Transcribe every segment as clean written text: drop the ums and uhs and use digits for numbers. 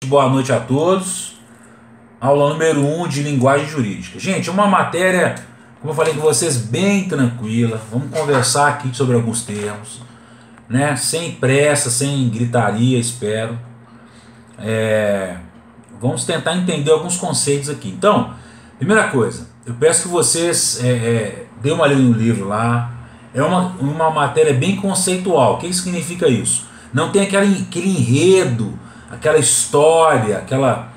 boa noite a todos. Aula número 1 de linguagem jurídica. Gente, é uma matéria, como eu falei com vocês, bem tranquila. Vamos conversar aqui sobre alguns termos, né? Sem pressa, sem gritaria, espero. Vamos tentar entender alguns conceitos aqui. Então, primeira coisa, eu peço que vocês dêem uma lida no livro lá. É uma matéria bem conceitual. O que significa isso? Não tem aquele enredo, aquela história, aquela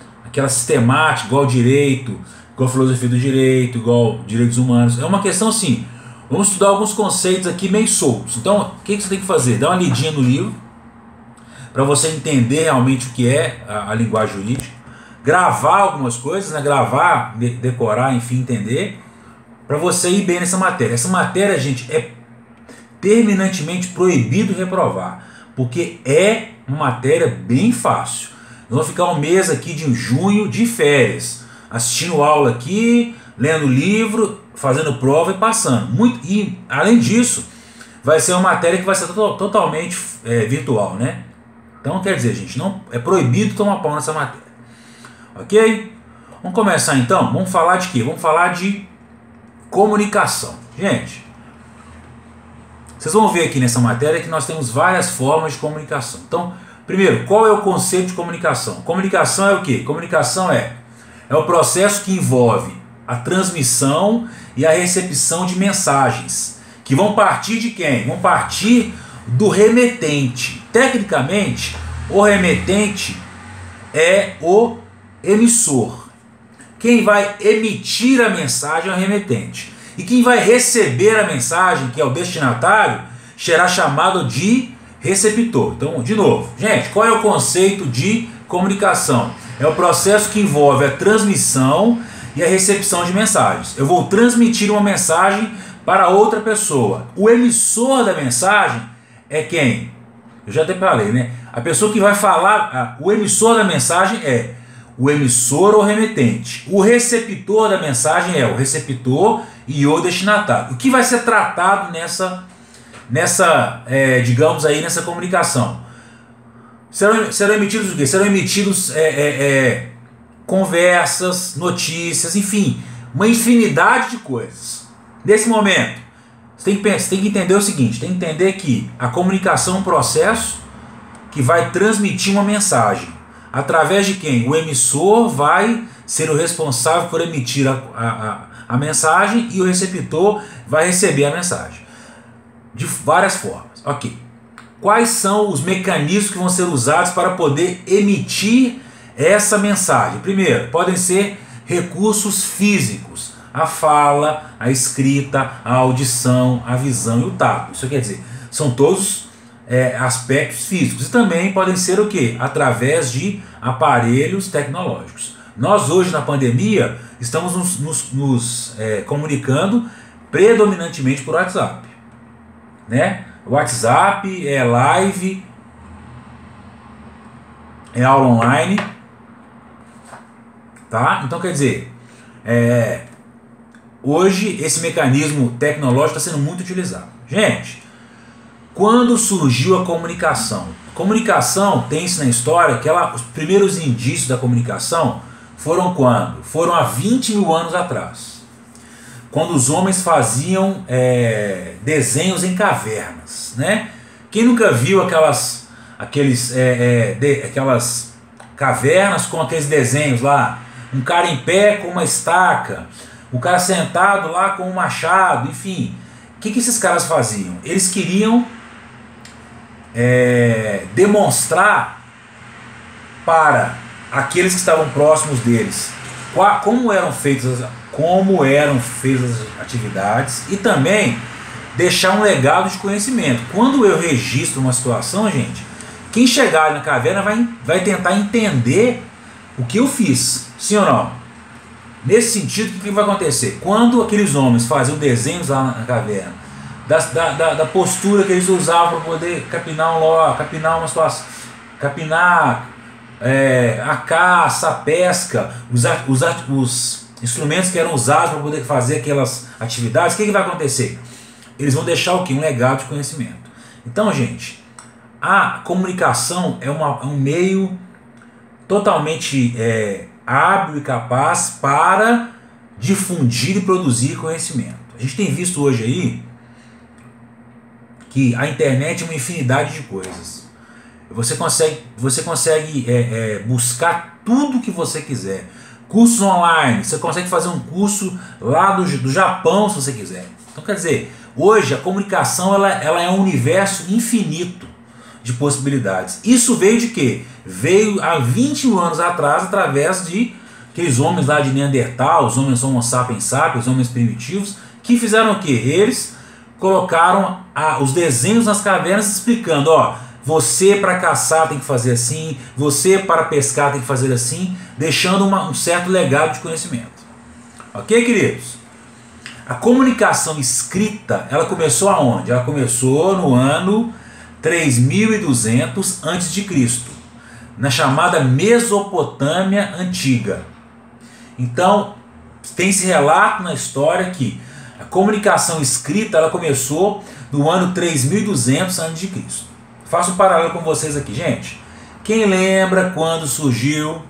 sistemática, igual direito, igual filosofia do direito, igual direitos humanos. É uma questão assim, vamos estudar alguns conceitos aqui meio soltos. Então, o que você tem que fazer? Dá uma lidinha no livro, para você entender realmente o que é a linguagem jurídica. Gravar algumas coisas, né? Gravar, decorar, enfim, entender, para você ir bem nessa matéria. Essa matéria, gente, é terminantemente proibido reprovar, porque é uma matéria bem fácil. Nós vamos ficar um mês aqui de junho de férias, assistindo aula aqui, lendo livro, fazendo prova e passando. E além disso, vai ser uma matéria que vai ser totalmente virtual, né? Então quer dizer, gente, não é proibido tomar pau nessa matéria. Ok? Vamos começar então. Vamos falar de quê? Vamos falar de comunicação. Gente, vocês vão ver aqui nessa matéria que nós temos várias formas de comunicação. Então, primeiro, qual é o conceito de comunicação? Comunicação é o quê? Comunicação é o processo que envolve a transmissão e a recepção de mensagens, que vão partir de quem? Vão partir do remetente. Tecnicamente, o remetente é o emissor. Quem vai emitir a mensagem é o remetente. E quem vai receber a mensagem, que é o destinatário, será chamado de receptor. Então, de novo, gente, qual é o conceito de comunicação? É o processo que envolve a transmissão e a recepção de mensagens. Eu vou transmitir uma mensagem para outra pessoa. O emissor da mensagem é quem? Eu já até falei, né? A pessoa que vai falar, o emissor da mensagem é o emissor ou remetente. O receptor da mensagem é o receptor e o destinatário. O que vai ser tratado digamos aí, nessa comunicação? Serão emitidos o quê? Serão emitidos conversas, notícias, enfim, uma infinidade de coisas. Nesse momento, você tem que entender o seguinte, tem que entender que a comunicação é um processo que vai transmitir uma mensagem. Através de quem? O emissor vai ser o responsável por emitir a mensagem e o receptor vai receber a mensagem. De várias formas. Ok. Quais são os mecanismos que vão ser usados para poder emitir essa mensagem? Primeiro, podem ser recursos físicos. A fala, a escrita, a audição, a visão e o tato. Isso quer dizer, são todos aspectos físicos. E também podem ser o quê? Através de aparelhos tecnológicos. Nós hoje na pandemia estamos nos comunicando predominantemente por WhatsApp, né? WhatsApp é live, é aula online, tá? Então quer dizer, hoje esse mecanismo tecnológico está sendo muito utilizado. Gente, quando surgiu a comunicação? A comunicação tem-se na história que os primeiros indícios da comunicação foram quando? Foram há 20 mil anos atrás. Quando os homens faziam desenhos em cavernas, né? Quem nunca viu aquelas cavernas com aqueles desenhos lá? Um cara em pé com uma estaca, um cara sentado lá com um machado, enfim. O que esses caras faziam? Eles queriam demonstrar para aqueles que estavam próximos deles como eram feitas as atividades e também deixar um legado de conhecimento. Quando eu registro uma situação, gente, quem chegar na caverna vai tentar entender o que eu fiz, sim ou não? Nesse sentido, o que vai acontecer? Quando aqueles homens faziam desenhos lá na caverna, da postura que eles usavam para poder capinar um lote, capinar uma situação, capinar a caça, a pesca, os instrumentos que eram usados para poder fazer aquelas atividades, o que vai acontecer? Eles vão deixar o quê? Um legado de conhecimento. Então, gente, a comunicação é um meio totalmente hábil e capaz para difundir e produzir conhecimento. A gente tem visto hoje aí que a internet é uma infinidade de coisas. Você consegue buscar tudo que você quiser. Cursos online, você consegue fazer um curso lá do Japão se você quiser. Então quer dizer, hoje a comunicação ela é um universo infinito de possibilidades. Isso veio de quê? Veio há 21 anos atrás através de aqueles homens lá de Neandertal, os homens Homo sapiens sapiens, os homens primitivos, que fizeram o quê? Eles colocaram os desenhos nas cavernas explicando, ó, você para caçar tem que fazer assim, você para pescar tem que fazer assim, deixando um certo legado de conhecimento. Ok, queridos? A comunicação escrita, ela começou aonde? Ela começou no ano 3200 a.C., na chamada Mesopotâmia Antiga. Então, tem esse relato na história que a comunicação escrita ela começou no ano 3200 a.C. Faço um paralelo com vocês aqui, gente. Quem lembra quando surgiu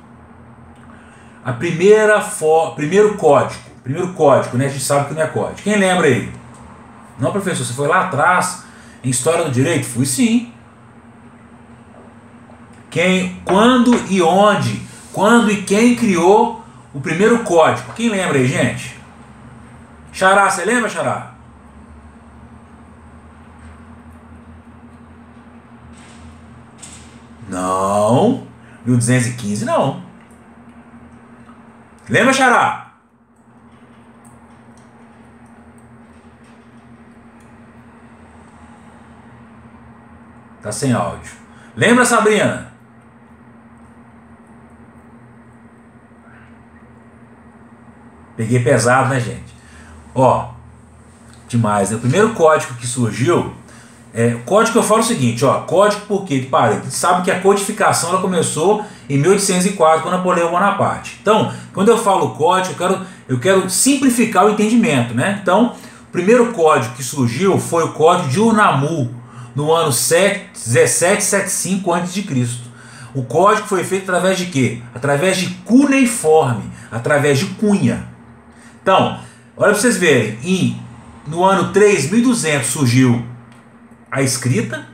a primeiro código, né? A gente sabe que não é código. Quem lembra aí? Não, professor, você foi lá atrás em História do Direito? Fui sim. Quando e onde? Quando e quem criou o primeiro código? Quem lembra aí, gente? Xará, você lembra, Xará? Não. 1215 não. Lembra, Xará? Tá sem áudio. Lembra, Sabrina? Peguei pesado, né, gente? Ó, demais, né? O primeiro código que surgiu, o código que eu falo é o seguinte, ó, código porque, a gente sabe que a codificação ela começou em 1804 com Napoleão Bonaparte. Então, quando eu falo código, eu quero simplificar o entendimento, né? Então, o primeiro código que surgiu foi o código de Unamu, no ano 1775 a.C. O código foi feito através de quê? Através de cuneiforme, através de cunha. Então, olha para vocês verem, no ano 3200 surgiu a escrita.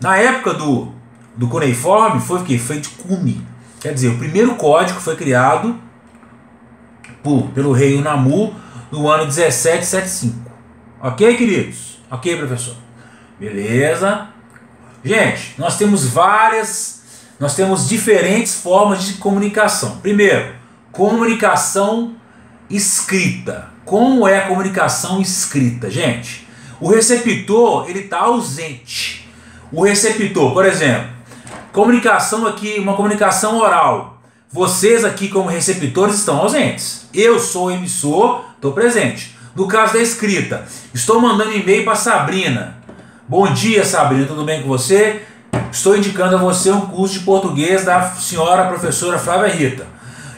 Na época do cuneiforme foi o quê? Foi de cume. Quer dizer, o primeiro código foi criado pelo rei Unamu no ano 1775. Ok, queridos? Ok, professor? Beleza. Gente, nós temos diferentes formas de comunicação. Primeiro, comunicação escrita. Como é a comunicação escrita, gente? O receptor, ele está ausente. O receptor, por exemplo, comunicação aqui, uma comunicação oral. Vocês aqui como receptores estão ausentes. Eu sou emissor, estou presente. No caso da escrita, estou mandando e-mail para Sabrina. Bom dia, Sabrina, tudo bem com você? Estou indicando a você um curso de português da senhora professora Flávia Rita.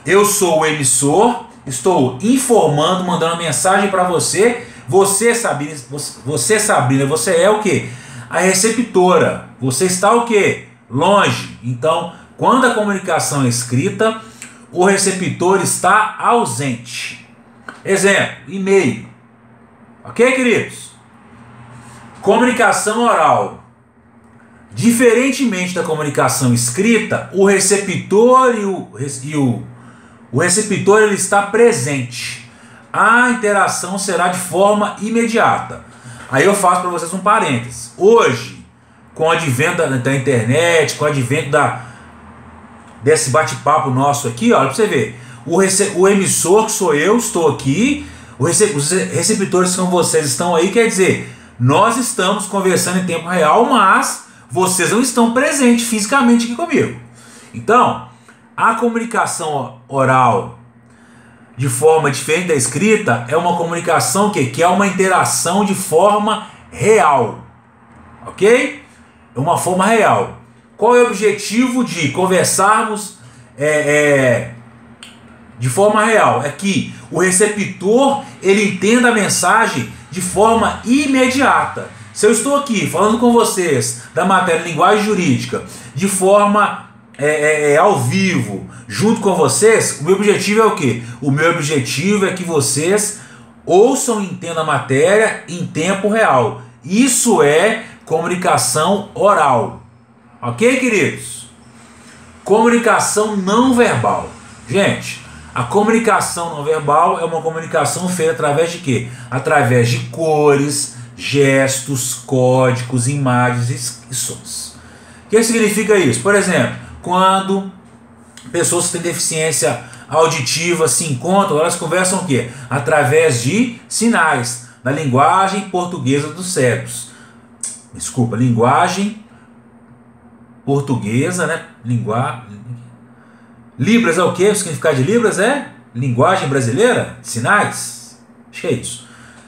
Eu sou o emissor, estou informando, mandando uma mensagem para você. Você, Sabrina, você é o quê? A receptora. Você está o quê? Longe. Então, quando a comunicação é escrita, o receptor está ausente. Exemplo, e-mail. Ok, queridos? Comunicação oral. Diferentemente da comunicação escrita, o receptor o receptor ele está presente. A interação será de forma imediata. Aí eu faço para vocês um parênteses. Hoje, com o advento da internet, com o advento desse bate-papo nosso aqui, olha para você ver. O emissor, que sou eu, estou aqui. Os receptores que são vocês estão aí, quer dizer, nós estamos conversando em tempo real, mas vocês não estão presentes fisicamente aqui comigo. Então, a comunicação oral de forma diferente da escrita é uma comunicação que é uma interação de forma real. Ok? É uma forma real. Qual é o objetivo de conversarmos de forma real? É que o receptor ele entenda a mensagem de forma imediata. Se eu estou aqui falando com vocês da matéria linguagem jurídica de forma ao vivo, junto com vocês, o meu objetivo é o quê? O meu objetivo é que vocês ouçam e entendam a matéria em tempo real. Isso é comunicação oral. Ok, queridos? Comunicação não verbal. Gente, a comunicação não verbal é uma comunicação feita através de quê? Através de cores, gestos, códigos, imagens e sons. O que significa isso? Por exemplo, quando pessoas que têm deficiência auditiva se encontram, elas conversam o quê? Através de sinais, da linguagem portuguesa dos cegos. Desculpa, linguagem portuguesa, né? Libras é o quê? O significado de Libras é linguagem brasileira? Sinais? Acho que é isso.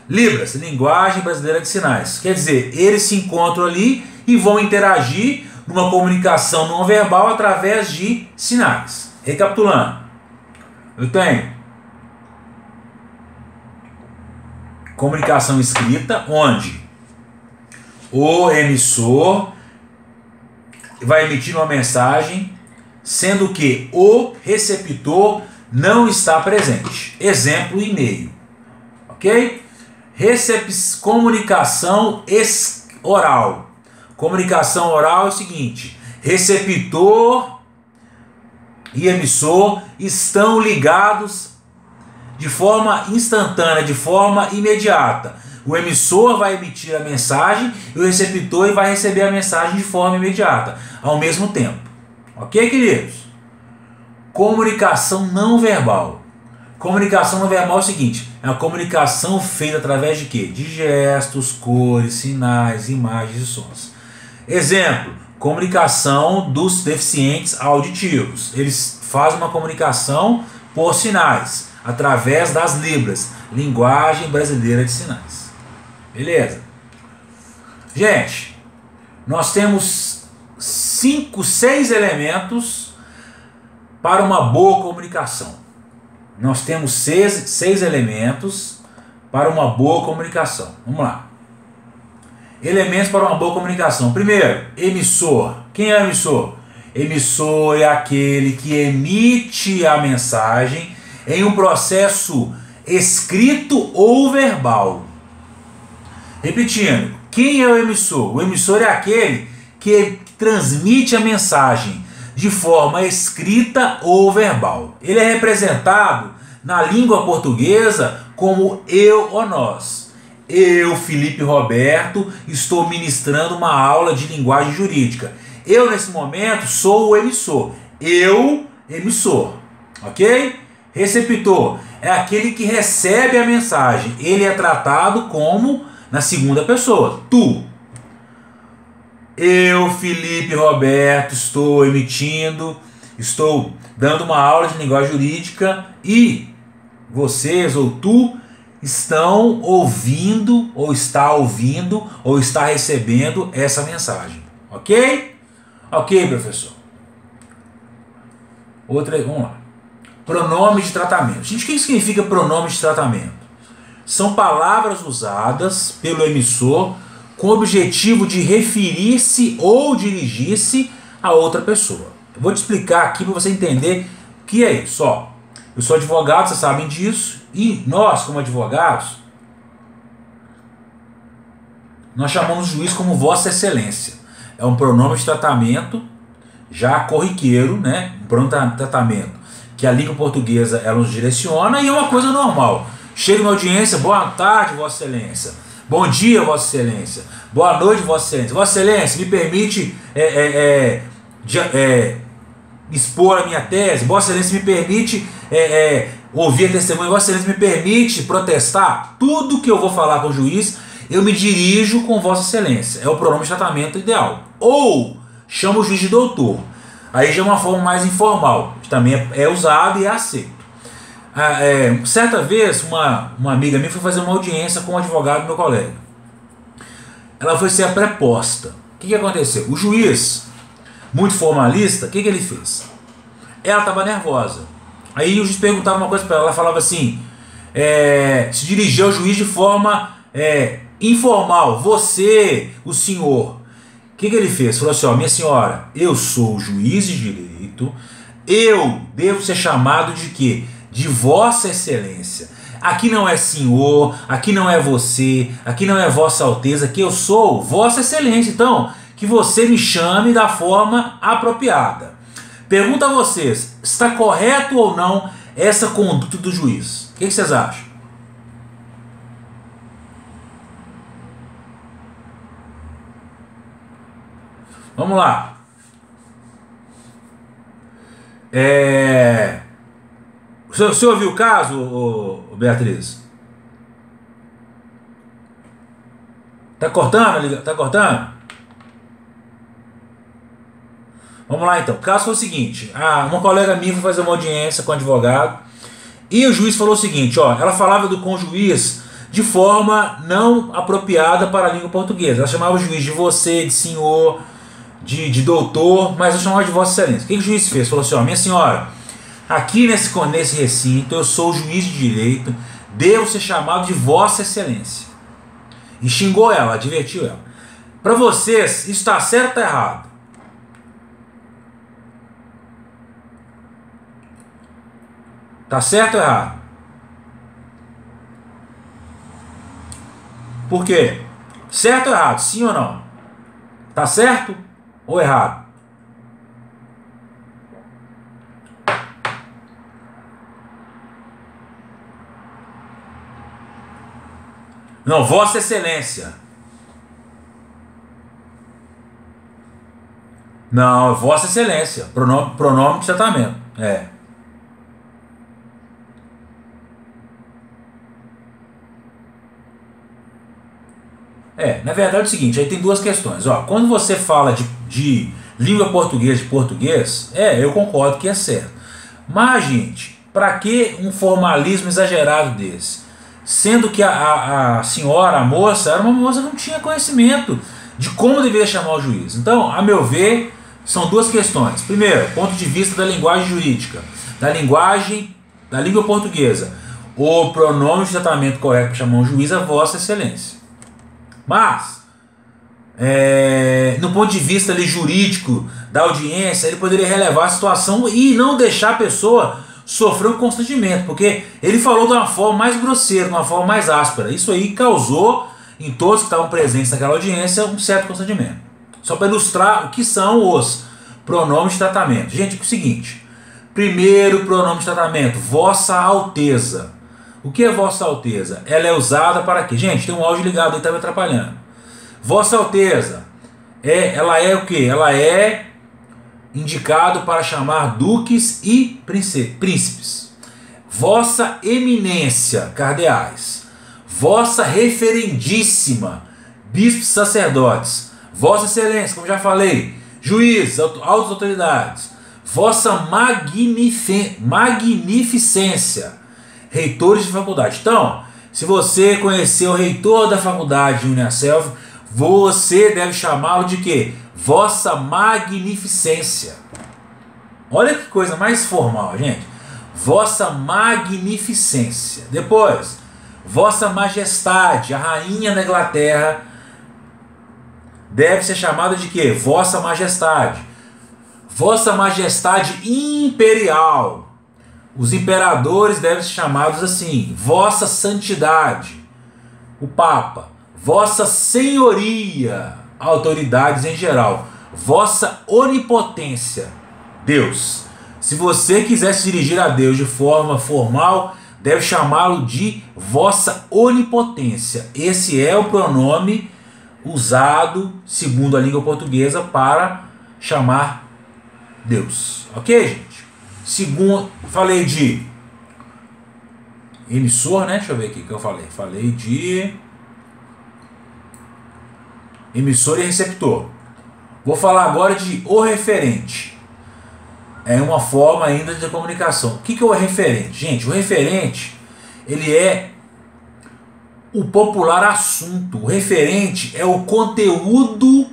Libras, linguagem brasileira de sinais. Quer dizer, eles se encontram ali e vão interagir numa comunicação não verbal através de sinais. Recapitulando, eu tenho comunicação escrita, onde o emissor vai emitir uma mensagem, sendo que o receptor não está presente. Exemplo, e-mail. Ok? Comunicação oral. Comunicação oral é o seguinte: receptor e emissor estão ligados de forma instantânea, de forma imediata. O emissor vai emitir a mensagem e o receptor vai receber a mensagem de forma imediata, ao mesmo tempo. Ok, queridos? Comunicação não verbal. Comunicação não verbal é o seguinte: é uma comunicação feita através de quê? De gestos, cores, sinais, imagens e sons. Exemplo, comunicação dos deficientes auditivos. Eles fazem uma comunicação por sinais, através das Libras, linguagem brasileira de sinais. Beleza? Gente, nós temos 6 elementos para uma boa comunicação. Nós temos 6 elementos para uma boa comunicação. Vamos lá. Elementos para uma boa comunicação. Primeiro, emissor. Quem é o emissor? Emissor é aquele que emite a mensagem em um processo escrito ou verbal. Repetindo, quem é o emissor? O emissor é aquele que transmite a mensagem de forma escrita ou verbal. Ele é representado na língua portuguesa como eu ou nós. Eu, Felipe Roberto, estou ministrando uma aula de linguagem jurídica. Eu, nesse momento, sou o emissor. Eu, emissor. Ok? Receptor é aquele que recebe a mensagem. Ele é tratado como na segunda pessoa. Tu. Eu, Felipe Roberto, estou emitindo, estou dando uma aula de linguagem jurídica e vocês ou tu estão ouvindo, ou está recebendo essa mensagem. Ok? Ok, professor. Vamos lá. Pronome de tratamento. Gente, o que significa pronome de tratamento? São palavras usadas pelo emissor com o objetivo de referir-se ou dirigir-se a outra pessoa. Eu vou te explicar aqui para você entender o que é isso. Ó, eu sou advogado, vocês sabem disso, e nós, como advogados, nós chamamos o juiz como Vossa Excelência. É um pronome de tratamento já corriqueiro, né? Um pronome de tratamento que a língua portuguesa ela nos direciona e é uma coisa normal. Chega na audiência, boa tarde, Vossa Excelência. Bom dia, Vossa Excelência. Boa noite, Vossa Excelência. Vossa Excelência, me permite expor a minha tese. Vossa Excelência, me permite ouvir a testemunha. Vossa Excelência, me permite protestar. Tudo que eu vou falar com o juiz, eu me dirijo com Vossa Excelência. É o pronome de tratamento ideal. Ou chamo o juiz de doutor. Aí já é uma forma mais informal. Que também é usado e é aceito. Certa vez, uma amiga minha foi fazer uma audiência com um advogado, meu colega. Ela foi ser preposta. O que aconteceu? O juiz, muito formalista, o que ele fez? Ela estava nervosa. Aí o juiz perguntava uma coisa para ela. Ela falava assim, se dirigia ao juiz de forma informal. Você, o senhor. O que ele fez? Falou assim, ó, minha senhora, eu sou o juiz de direito direito, eu devo ser chamado de quê? De Vossa Excelência. Aqui não é senhor, aqui não é você, aqui não é Vossa Alteza, aqui eu sou Vossa Excelência. Então, que você me chame da forma apropriada. Pergunto a vocês, está correto ou não essa conduta do juiz? O que vocês acham? Vamos lá. Você ouviu o caso, Beatriz? Tá cortando? Tá cortando? Vamos lá então. O caso foi o seguinte: uma colega minha foi fazer uma audiência com o advogado e o juiz falou o seguinte: ó, ela falava com o juiz de forma não apropriada para a língua portuguesa. Ela chamava o juiz de você, de senhor, de doutor, mas eu chamava de Vossa Excelência. O que o juiz fez? Falou assim: ó, minha senhora, aqui nesse recinto eu sou o juiz de direito, devo ser chamado de Vossa Excelência. E xingou ela, advertiu ela. Para vocês, isso está certo ou está errado? Tá certo ou errado? Por quê? Certo ou errado? Sim ou não? Tá certo ou errado? Não, Vossa Excelência. Não, Vossa Excelência. Pronome de tratamento. Na verdade é o seguinte, aí tem duas questões. Ó, quando você fala de língua portuguesa de português, eu concordo que é certo. Mas, gente, para que um formalismo exagerado desse? Sendo que a senhora, a moça, era uma moça que não tinha conhecimento de como deveria chamar o juiz. Então, a meu ver, são duas questões. Primeiro, ponto de vista da linguagem jurídica, da língua portuguesa. O pronome de tratamento correto para chamar um juiz é Vossa Excelência. Mas, no ponto de vista ali, jurídico da audiência, ele poderia relevar a situação e não deixar a pessoa sofrer um constrangimento, porque ele falou de uma forma mais grosseira, de uma forma mais áspera. Isso aí causou em todos que estavam presentes naquela audiência um certo constrangimento. Só para ilustrar o que são os pronomes de tratamento. Gente, é o seguinte: primeiro pronome de tratamento, Vossa Alteza. O que é Vossa Alteza? Ela é usada para quê? Gente, tem um áudio ligado aí, está me atrapalhando. Vossa Alteza, ela é o quê? Ela é indicado para chamar duques e príncipes. Vossa Eminência, cardeais. Vossa Referendíssima, bispos e sacerdotes. Vossa Excelência, como já falei, juízes, altas autoridades. Vossa Magnificência, reitores de faculdade. Então, se você conhecer o reitor da faculdade de Uniaselv, você deve chamá-lo de quê? Vossa Magnificência. Olha que coisa mais formal, gente. Vossa Magnificência. Depois, Vossa Majestade, a rainha da Inglaterra, deve ser chamada de quê? Vossa Majestade. Vossa Majestade Imperial. Os imperadores devem ser chamados assim: Vossa Santidade, o Papa. Vossa Senhoria, autoridades em geral. Vossa Onipotência, Deus. Se você quiser se dirigir a Deus de forma formal, deve chamá-lo de Vossa Onipotência. Esse é o pronome usado, segundo a língua portuguesa, para chamar Deus. Ok, gente? Segundo, falei de emissor, né? Deixa eu ver aqui o que eu falei. Falei de emissor e receptor. Vou falar agora de o referente. É uma forma ainda de comunicação. O que é o referente? Gente, o referente, ele é o popular assunto. O referente é o conteúdo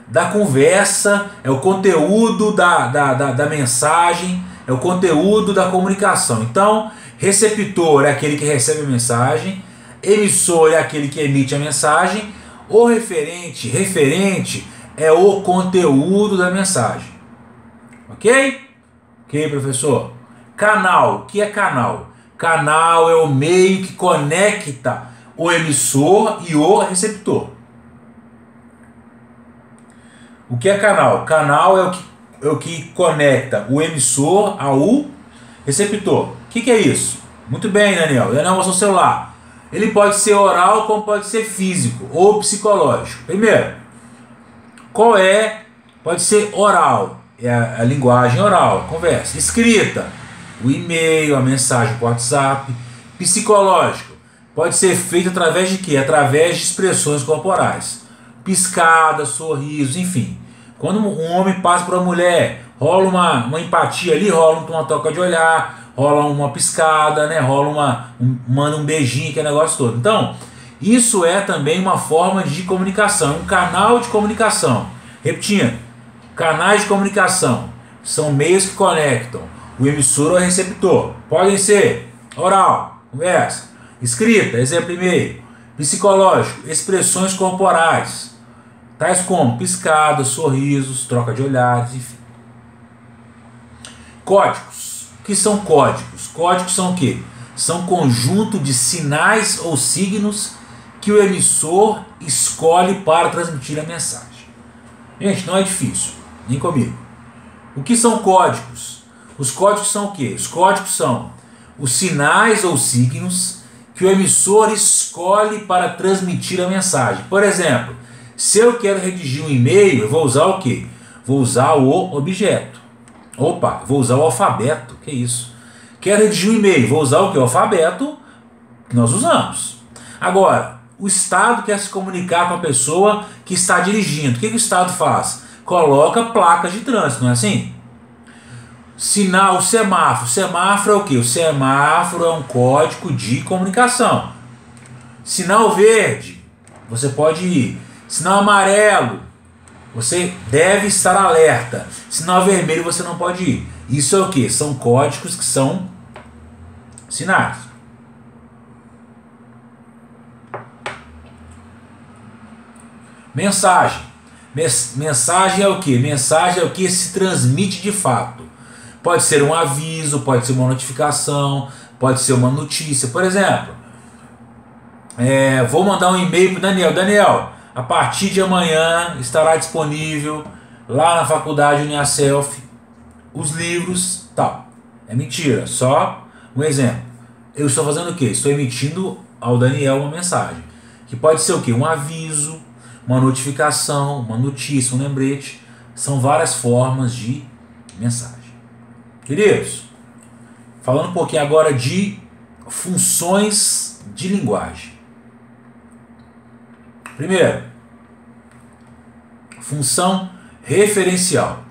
da conversa, é o conteúdo da mensagem, é o conteúdo da comunicação. Então, receptor é aquele que recebe a mensagem, emissor é aquele que emite a mensagem, o referente é o conteúdo da mensagem. Ok? Ok, professor? Canal. O que é canal? Canal é o meio que conecta o emissor e o receptor. O que é canal? Canal é o que conecta o emissor ao receptor. O que é isso? Muito bem, Daniel. Daniel mostrou o celular. Ele pode ser oral como pode ser físico ou psicológico. Primeiro, qual é? Pode ser oral, é a linguagem oral, a conversa. Escrita, o e-mail, a mensagem por WhatsApp. Psicológico, pode ser feito através de quê? Através de expressões corporais. Piscadas, sorrisos, enfim. Quando um homem passa por uma mulher, rola uma empatia ali, rola uma troca de olhar, rola uma piscada, né? Manda um beijinho, que é negócio todo. Então, isso é também uma forma de comunicação, um canal de comunicação. Repetindo, canais de comunicação são meios que conectam o emissor ao receptor. Podem ser oral, conversa, escrita, exemplo e-mail, psicológico, expressões corporais, tais como piscadas, sorrisos, troca de olhares, enfim. Códigos. O que são códigos? Códigos são o quê? São conjunto de sinais ou signos que o emissor escolhe para transmitir a mensagem. Gente, não é difícil, nem comigo. O que são códigos? Os códigos são o quê? Os códigos são os sinais ou signos que o emissor escolhe para transmitir a mensagem. Por exemplo, se eu quero redigir um e-mail, eu vou usar o quê? Vou usar o objeto. Opa, vou usar o alfabeto. Que isso? Quero redigir um e-mail, vou usar o quê? O alfabeto que nós usamos. Agora, o Estado quer se comunicar com a pessoa que está dirigindo. O que o Estado faz? Coloca placas de trânsito, não é assim? Sinal, semáforo. Semáforo é o quê? O semáforo é um código de comunicação. Sinal verde, você pode ir. Sinal amarelo, você deve estar alerta. Sinal vermelho, você não pode ir. Isso é o quê? São códigos que são sinais. Mensagem. Mensagem é o quê? Mensagem é o que se transmite de fato. Pode ser um aviso, pode ser uma notificação, pode ser uma notícia. Por exemplo, vou mandar um e-mail para o Daniel. Daniel, a partir de amanhã estará disponível lá na faculdade Uniaself os livros, tal. É mentira, só um exemplo. Eu estou fazendo o quê? Estou emitindo ao Daniel uma mensagem. Que pode ser o quê? Um aviso, uma notificação, uma notícia, um lembrete. São várias formas de mensagem. Queridos, falando um pouquinho agora de funções de linguagem. Primeiro, função referencial.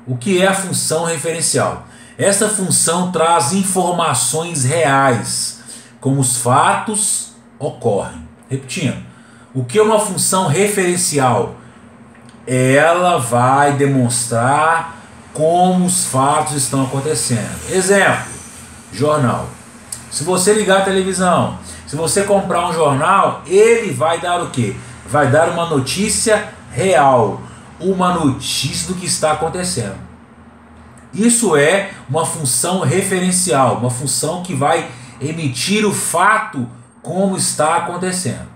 O que é a função referencial? Essa função traz informações reais, como os fatos ocorrem. Repetindo, o que é uma função referencial? Ela vai demonstrar como os fatos estão acontecendo. Exemplo, jornal. Se você ligar a televisão, se você comprar um jornal, ele vai dar o quê? Vai dar uma notícia real, uma notícia do que está acontecendo. Isso é uma função referencial, uma função que vai emitir o fato como está acontecendo.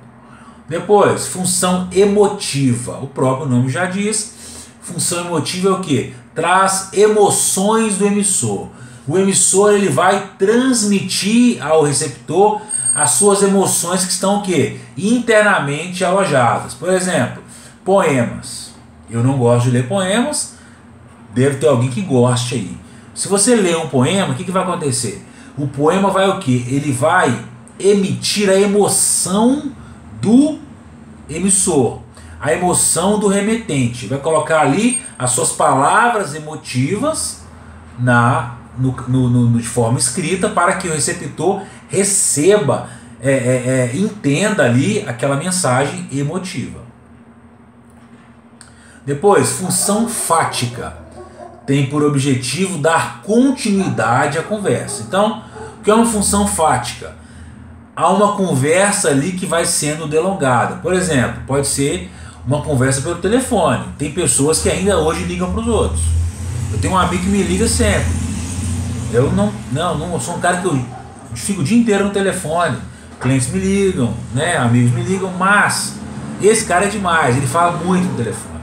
Depois, função emotiva. O próprio nome já diz. Função emotiva é o quê? Traz emoções do emissor. O emissor ele vai transmitir ao receptor as suas emoções que estão o quê? Internamente alojadas. Por exemplo, poemas. Eu não gosto de ler poemas, deve ter alguém que goste aí. Se você ler um poema, o que vai acontecer? O poema vai o quê? Ele vai emitir a emoção do emissor, a emoção do remetente. Vai colocar ali as suas palavras emotivas de forma escrita para que o receptor receba, entenda ali aquela mensagem emotiva. Depois, função fática. Tem por objetivo dar continuidade à conversa. Então, o que é uma função fática? Há uma conversa ali que vai sendo delongada. Por exemplo, pode ser uma conversa pelo telefone. Tem pessoas que ainda hoje ligam para os outros. Eu tenho um amigo que me liga sempre. Eu não sou um cara que eu fico o dia inteiro no telefone. Clientes me ligam, né? Amigos me ligam, mas esse cara é demais, ele fala muito no telefone.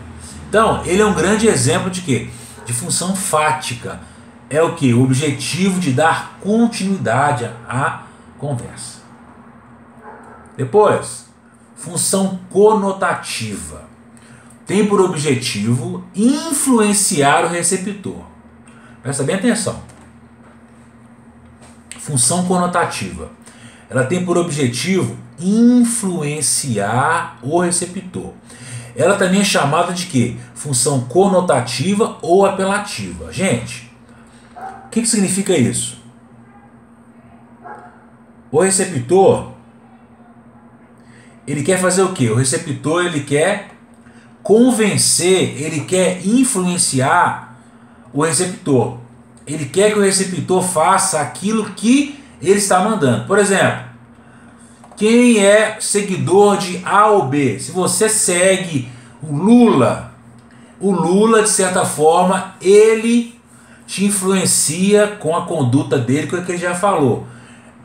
Então, ele é um grande exemplo de quê? De função fática. É o que? O objetivo de dar continuidade à conversa. Depois, função conotativa. Tem por objetivo influenciar o receptor. Presta bem atenção. Função conotativa. Ela tem por objetivo influenciar o receptor. Ela também é chamada de quê? Função conotativa ou apelativa. Gente, o que significa isso? O receptor, ele quer fazer o quê? O receptor, ele quer convencer, ele quer influenciar o receptor. Ele quer que o receptor faça aquilo que ele está mandando. Por exemplo, quem é seguidor de A ou B? Se você segue o Lula, de certa forma, ele te influencia com a conduta dele, com o que ele já falou.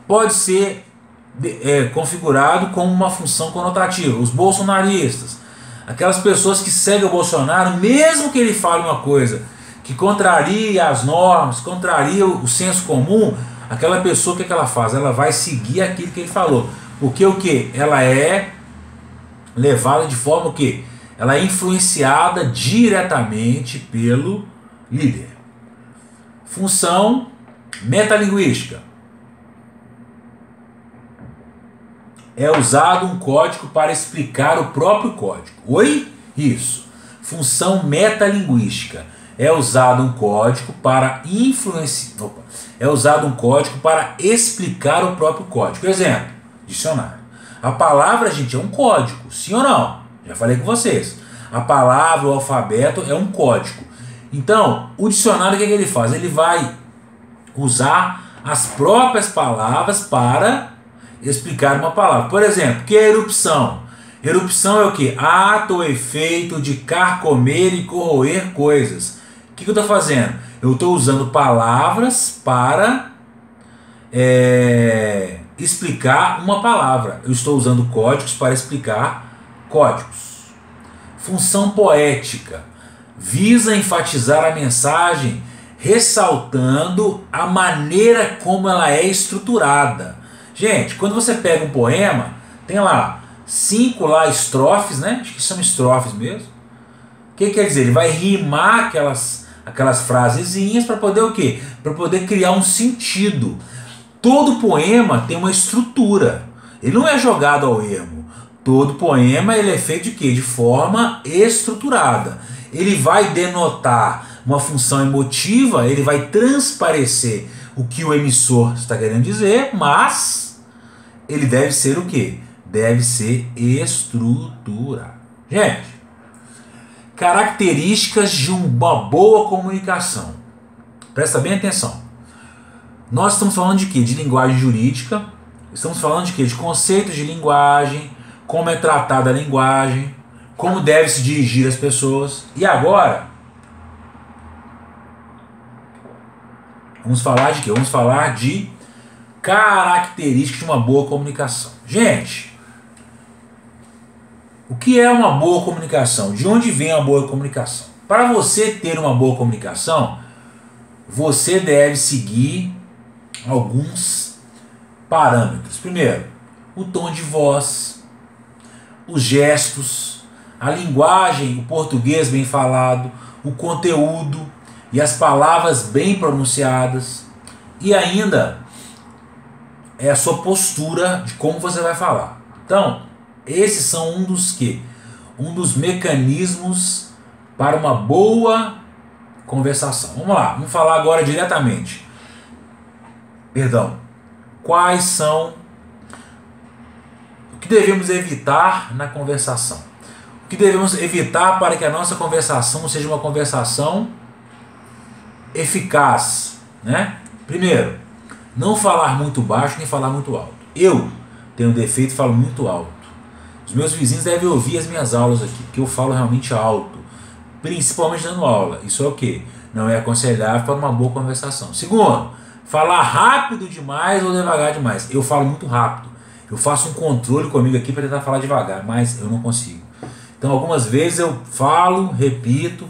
Pode ser configurado como uma função conotativa. Os bolsonaristas, aquelas pessoas que seguem o Bolsonaro, mesmo que ele fale uma coisa que contraria as normas, contraria o senso comum, aquela pessoa, o que ela faz? Ela vai seguir aquilo que ele falou. Porque o que? Ela é levada de forma que ela é influenciada diretamente pelo líder. Função metalinguística. É usado um código para explicar o próprio código. Oi? Isso. Função metalinguística. É usado um código para influenciar. É usado um código para explicar o próprio código. Exemplo, dicionário. A palavra, gente, é um código. Sim ou não? Já falei com vocês. A palavra, o alfabeto é um código. Então, o dicionário, o que ele faz? Ele vai usar as próprias palavras para explicar uma palavra. Por exemplo, o que é erupção? Erupção é o que? Ato ou efeito de carcomer e corroer coisas. O que eu estou fazendo? Eu estou usando palavras para explicar uma palavra. Eu estou usando códigos para explicar códigos. Função poética. Visa enfatizar a mensagem, ressaltando a maneira como ela é estruturada. Gente, quando você pega um poema, tem lá 5 lá estrofes, né? Acho que são estrofes mesmo. O que quer dizer? Ele vai rimar aquelas frasezinhas para poder o quê? Para poder criar um sentido. Todo poema tem uma estrutura. Ele não é jogado ao ermo. Todo poema ele é feito de quê? De forma estruturada. Ele vai denotar uma função emotiva, ele vai transparecer o que o emissor está querendo dizer, mas ele deve ser o quê? Deve ser estruturado. Gente, características de uma boa comunicação. Presta bem atenção. Nós estamos falando de quê? De linguagem jurídica. Estamos falando de quê? De conceitos de linguagem, como é tratada a linguagem, como deve se dirigir as pessoas. E agora, vamos falar de quê? Vamos falar de características de uma boa comunicação. Gente, o que é uma boa comunicação? De onde vem a boa comunicação? Para você ter uma boa comunicação, você deve seguir alguns parâmetros. Primeiro, o tom de voz, os gestos, a linguagem, o português bem falado, o conteúdo e as palavras bem pronunciadas, e ainda é a sua postura de como você vai falar. Então, esses são um dos mecanismos para uma boa conversação. Vamos lá, vamos falar agora diretamente. Quais são o que devemos evitar na conversação? O que devemos evitar para que a nossa conversação seja uma conversação eficaz, né? Primeiro, não falar muito baixo nem falar muito alto. Eu tenho um defeito e falo muito alto. Os meus vizinhos devem ouvir as minhas aulas aqui, porque eu falo realmente alto, principalmente dando aula. Isso é o quê? não é aconselhável para uma boa conversação. Segundo, falar rápido demais ou devagar demais. Eu falo muito rápido. Eu faço um controle comigo aqui para tentar falar devagar, mas eu não consigo. Então algumas vezes eu falo, repito,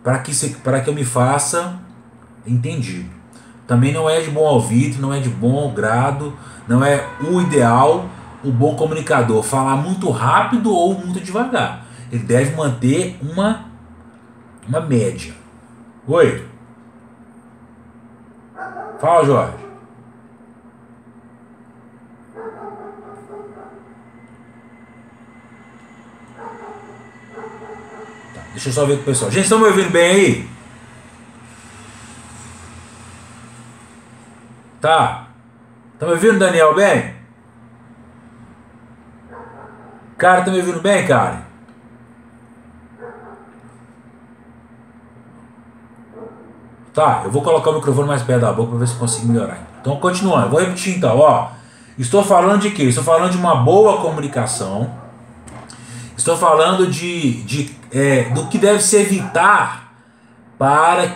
para que eu me faça entendido. Também não é de bom ouvido, não é de bom grado, não é o ideal o bom comunicador falar muito rápido ou muito devagar. Ele deve manter uma média. Oi? Fala, Jorge. Tá, deixa eu só ver com o pessoal. Gente, estão me ouvindo bem aí? Tá. Estão me ouvindo, Daniel, bem? Cara, estão me ouvindo bem, cara? Tá, eu vou colocar o microfone mais perto da boca para ver se eu consigo melhorar. Então, continuando, vou repetir então, ó. Estou falando de quê? Estou falando de uma boa comunicação. Estou falando do que deve se evitar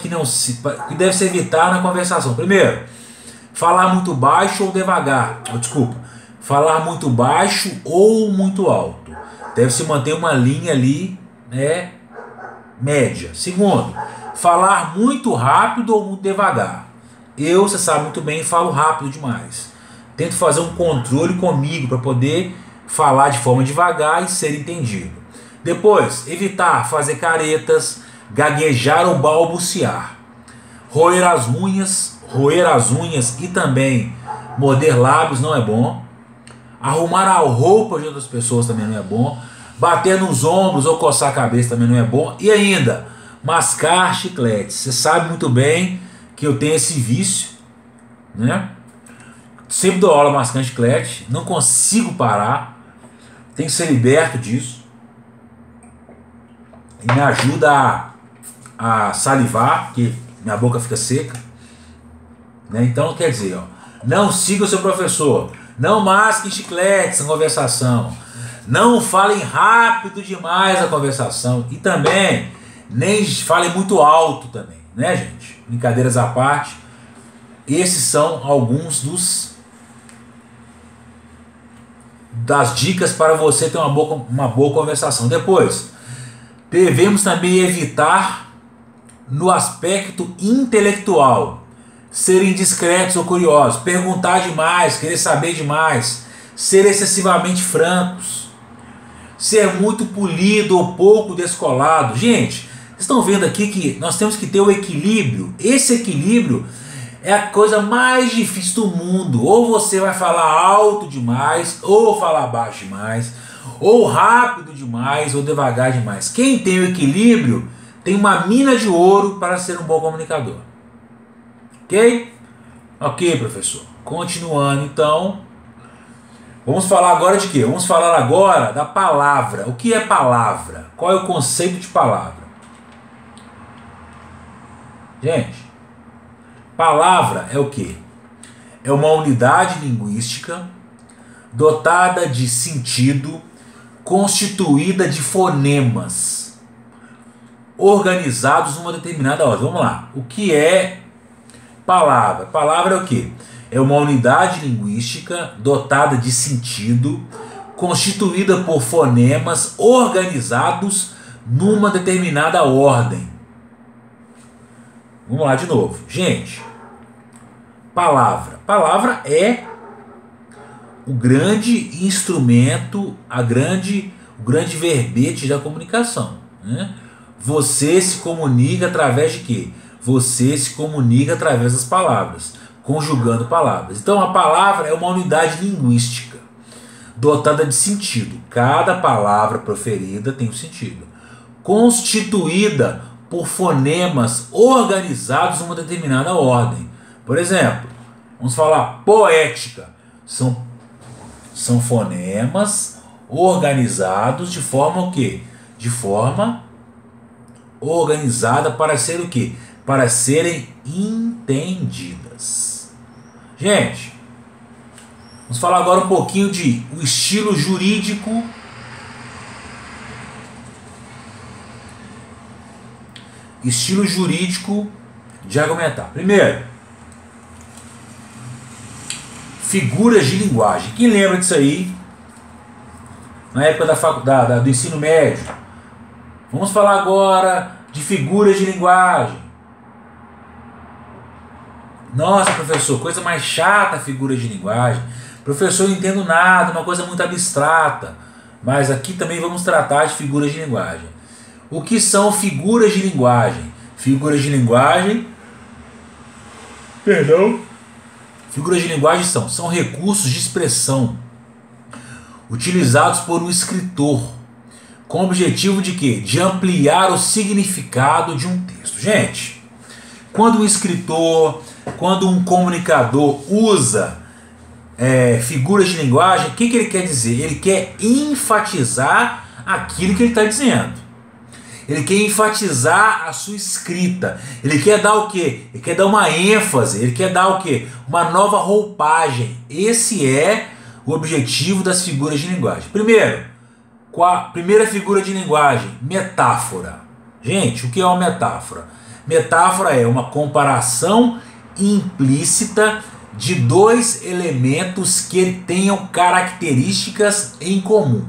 que deve se evitar na conversação. Primeiro, falar muito baixo ou devagar. Desculpa. Falar muito baixo ou muito alto. Deve se manter uma linha ali, né, média. Segundo, falar muito rápido ou muito devagar. Você sabe muito bem, falo rápido demais. Tento fazer um controle comigo para poder falar de forma devagar e ser entendido. Depois, evitar fazer caretas, gaguejar ou balbuciar. Roer as unhas e também morder lábios não é bom. Arrumar a roupa de outras pessoas também não é bom. Bater nos ombros ou coçar a cabeça também não é bom. E ainda, mascar chicletes. Você sabe muito bem que eu tenho esse vício, né? Sempre dou aula mascando chiclete, não consigo parar, tenho que ser liberto disso. E me ajuda a salivar, porque minha boca fica seca, né? Então, quer dizer, ó, não siga o seu professor, não masque chicletes na conversação, não falem rápido demais na conversação e também nem falem muito alto também, né, gente? Brincadeiras à parte, esses são alguns das dicas para você ter uma boa conversação. Depois, devemos também evitar no aspecto intelectual, ser indiscretos ou curiosos, perguntar demais, querer saber demais, ser excessivamente francos, ser muito polido ou pouco descolado. Gente, vocês estão vendo aqui que nós temos que ter o equilíbrio. Esse equilíbrio é a coisa mais difícil do mundo. Ou você vai falar alto demais, ou falar baixo demais, ou rápido demais, ou devagar demais. Quem tem o equilíbrio tem uma mina de ouro para ser um bom comunicador. Ok? Ok, professor. Continuando então. Vamos falar agora de quê? Vamos falar agora da palavra. O que é palavra? Qual é o conceito de palavra? Gente, palavra é o quê? É uma unidade linguística dotada de sentido, constituída de fonemas organizados numa determinada ordem. Vamos lá. O que é palavra? Palavra é o quê? É uma unidade linguística dotada de sentido, constituída por fonemas organizados numa determinada ordem. Vamos lá de novo. Gente, palavra. Palavra é o grande instrumento, o grande verbete da comunicação, né? Você se comunica através de quê? Você se comunica através das palavras, conjugando palavras. Então a palavra é uma unidade linguística dotada de sentido. Cada palavra proferida tem um sentido. Constituída por fonemas organizados numa determinada ordem. Por exemplo, vamos falar poética. São fonemas organizados de forma o quê? De forma organizada para ser o quê? Para serem entendidas. Gente, vamos falar agora um pouquinho de o estilo jurídico. Estilo jurídico de argumentar. Primeiro, figuras de linguagem. Quem lembra disso aí? Na época do ensino médio. Vamos falar agora de figuras de linguagem. Nossa, professor, coisa mais chata, figura de linguagem. Professor, eu não entendo nada, uma coisa muito abstrata. Mas aqui também vamos tratar de figuras de linguagem. O que são figuras de linguagem? Figuras de linguagem... Figuras de linguagem são recursos de expressão utilizados por um escritor com o objetivo de quê? De ampliar o significado de um texto. Gente, quando um escritor, quando um comunicador usa figuras de linguagem, o que ele quer dizer? Ele quer enfatizar aquilo que ele está dizendo. Ele quer enfatizar a sua escrita. Ele quer dar o quê? Ele quer dar uma ênfase. Ele quer dar o quê? Uma nova roupagem. Esse é o objetivo das figuras de linguagem. Primeiro, primeira figura de linguagem, metáfora. Gente, o que é uma metáfora? Metáfora é uma comparação implícita de dois elementos que tenham características em comum.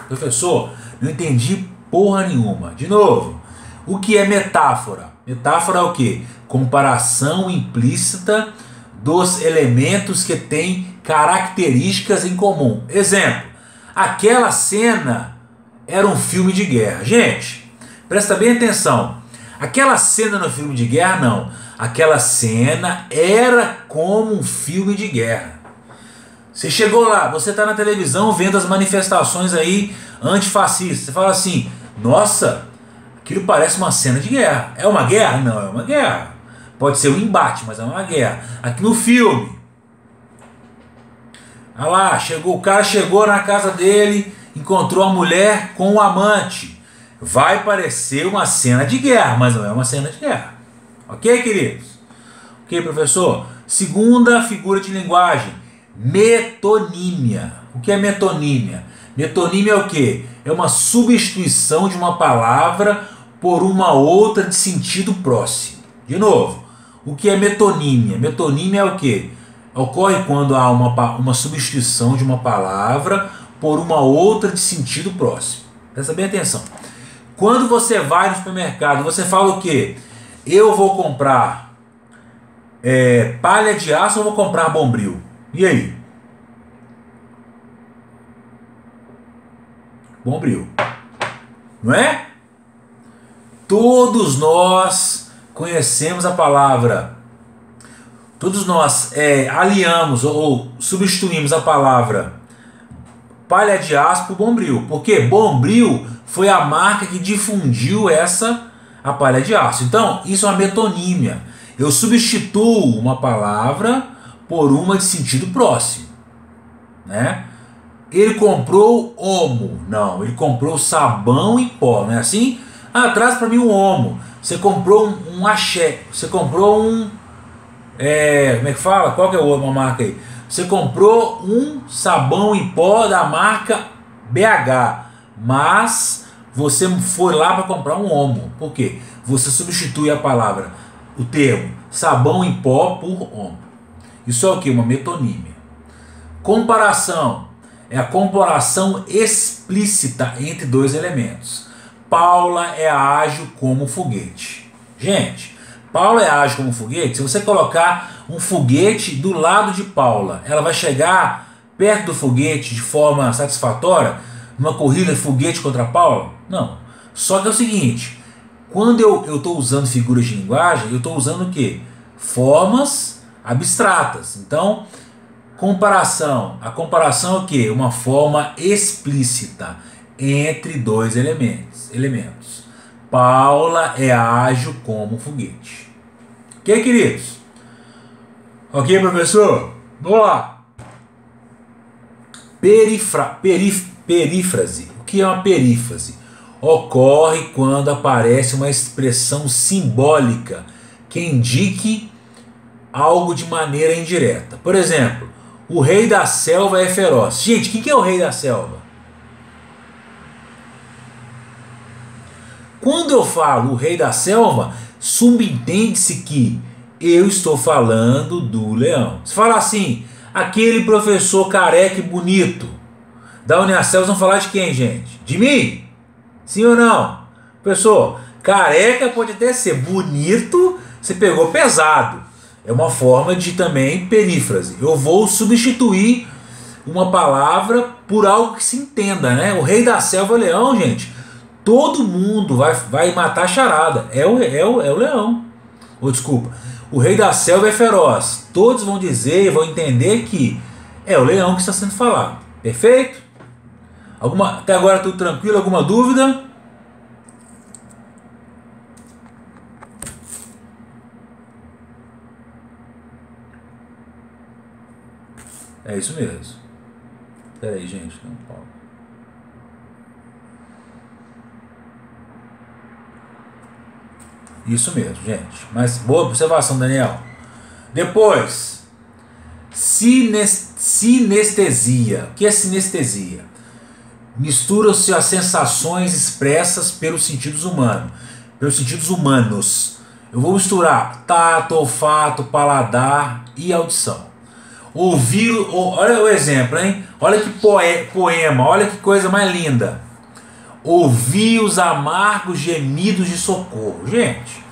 Professor, não entendi porra nenhuma. De novo, o que é metáfora? Metáfora é o que? Comparação implícita dos elementos que têm características em comum. Exemplo, aquela cena era um filme de guerra. Gente, presta bem atenção. Aquela cena no filme de guerra, não. Aquela cena era como um filme de guerra. Você chegou lá, você está na televisão vendo as manifestações aí antifascistas. Você fala assim, nossa, aquilo parece uma cena de guerra. É uma guerra? Não, é uma guerra. Pode ser um embate, mas é uma guerra. Aqui no filme, olha lá, o cara chegou na casa dele, encontrou a mulher com o amante. Vai parecer uma cena de guerra, mas não é uma cena de guerra. Ok, queridos? Ok, professor? Segunda figura de linguagem, metonímia. O que é metonímia? Metonímia é o quê? É uma substituição de uma palavra por uma outra de sentido próximo. De novo, o que é metonímia? Metonímia é o quê? Ocorre quando há uma substituição de uma palavra por uma outra de sentido próximo. Presta bem atenção. Quando você vai no supermercado, você fala o quê? Eu vou comprar palha de aço ou vou comprar bombril? E aí? Bombril. Não é? Todos nós conhecemos a palavra. Todos nós aliamos ou substituímos a palavra palha de aço por bombril. Porque bombril foi a marca que difundiu a palha de aço. Então, isso é uma metonímia. Eu substituo uma palavra por uma de sentido próximo. Né? Ele comprou omo. Não, ele comprou sabão em pó. Não é assim? Ah, traz para mim um omo. Você comprou um axé. Você comprou um... como é que fala? Qual que é uma marca aí? Você comprou um sabão em pó da marca BH. Mas você foi lá para comprar um omo. Por quê? Você substitui a palavra, o termo sabão em pó por omo. Isso é o que? Uma metonímia. Comparação. É a comparação explícita entre dois elementos. Paula é ágil como um foguete. Gente, Paula é ágil como um foguete. Se você colocar um foguete do lado de Paula, ela vai chegar perto do foguete de forma satisfatória numa corrida de foguete contra Paula? Não. Só que é o seguinte, quando eu estou usando figuras de linguagem, eu estou usando o quê? Formas abstratas. Então, comparação. A comparação é o quê? Uma forma explícita entre dois elementos. Paula é ágil como um foguete. Ok, queridos? Ok, professor? Vamos lá. Perífrase. O que é uma perífrase? Ocorre quando aparece uma expressão simbólica que indique algo de maneira indireta. Por exemplo, o rei da selva é feroz. Gente, o que é o rei da selva? Quando eu falo o rei da selva, subentende-se que eu estou falando do leão. Se falar assim, aquele professor careca e bonito da Uniacel, vão falar de quem, gente? De mim? Sim ou não? Professor, careca pode até ser bonito, você pegou pesado. É uma forma de também perífrase. Eu vou substituir uma palavra por algo que se entenda, né? O rei da selva é o leão, gente. Todo mundo vai matar a charada. É o leão. Ou desculpa. O rei da selva é feroz. Todos vão dizer e vão entender que é o leão que está sendo falado. Perfeito? Até agora tudo tranquilo? Alguma dúvida? É isso mesmo. Espera aí, gente. Não, Paulo. Isso mesmo, gente. Mas boa observação, Daniel. Depois, sinestesia. O que é sinestesia? Misturam-se as sensações expressas pelos sentidos humanos. Eu vou misturar tato, olfato, paladar e audição. Ouvir, olha o exemplo, hein? Olha que poema, olha que coisa mais linda. Ouvir os amargos gemidos de socorro. Gente,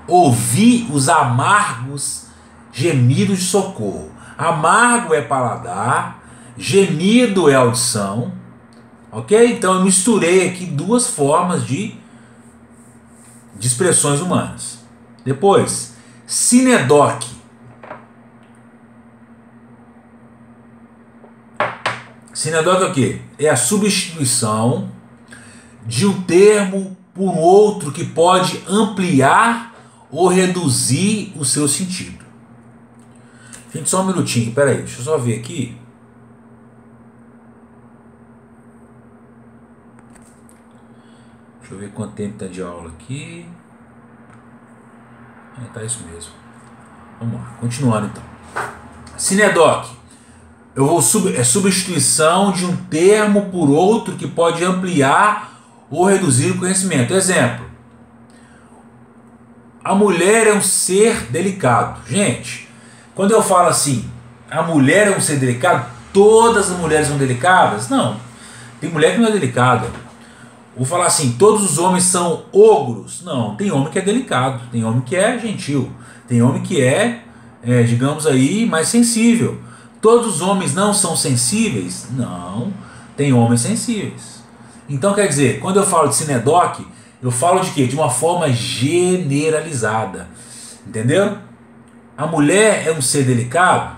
ouvir os amargos gemidos de socorro. Amargo é paladar, gemido é audição. Ok? Então eu misturei aqui duas formas de expressões humanas. Depois, sinedoque. Sinedoque é o quê? É a substituição de um termo por outro que pode ampliar ou reduzir o seu sentido. Gente, só um minutinho, peraí, deixa eu só ver aqui. Deixa eu ver quanto tempo está de aula aqui. Tá isso mesmo. Vamos lá, continuando então. Sinedoque. É substituição de um termo por outro que pode ampliar ou reduzir o conhecimento. Exemplo. A mulher é um ser delicado. Gente, quando eu falo assim, a mulher é um ser delicado, todas as mulheres são delicadas? Não. Tem mulher que não é delicada. Vou falar assim, todos os homens são ogros? Não. Tem homem que é delicado. Tem homem que é gentil. Tem homem que digamos aí, mais sensível. Todos os homens não são sensíveis? Não, tem homens sensíveis. Então quer dizer, quando eu falo de sinedoque, eu falo de quê? De uma forma generalizada. Entendeu? A mulher é um ser delicado?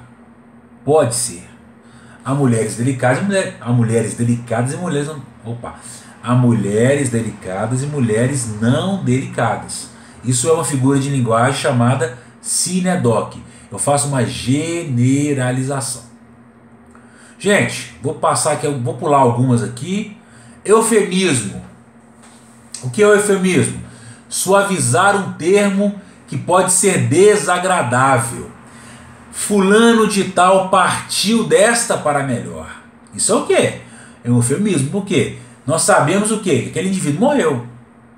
Pode ser. Há mulheres delicadas e mulheres não. Há mulheres delicadas e mulheres não delicadas. Isso é uma figura de linguagem chamada sinedoque. Eu faço uma generalização. Gente, vou passar aqui, vou pular algumas aqui. Eufemismo. O que é o eufemismo? Suavizar um termo que pode ser desagradável. Fulano de tal partiu desta para melhor. Isso é o quê? É um eufemismo. Por quê? Nós sabemos o quê? Que aquele indivíduo morreu.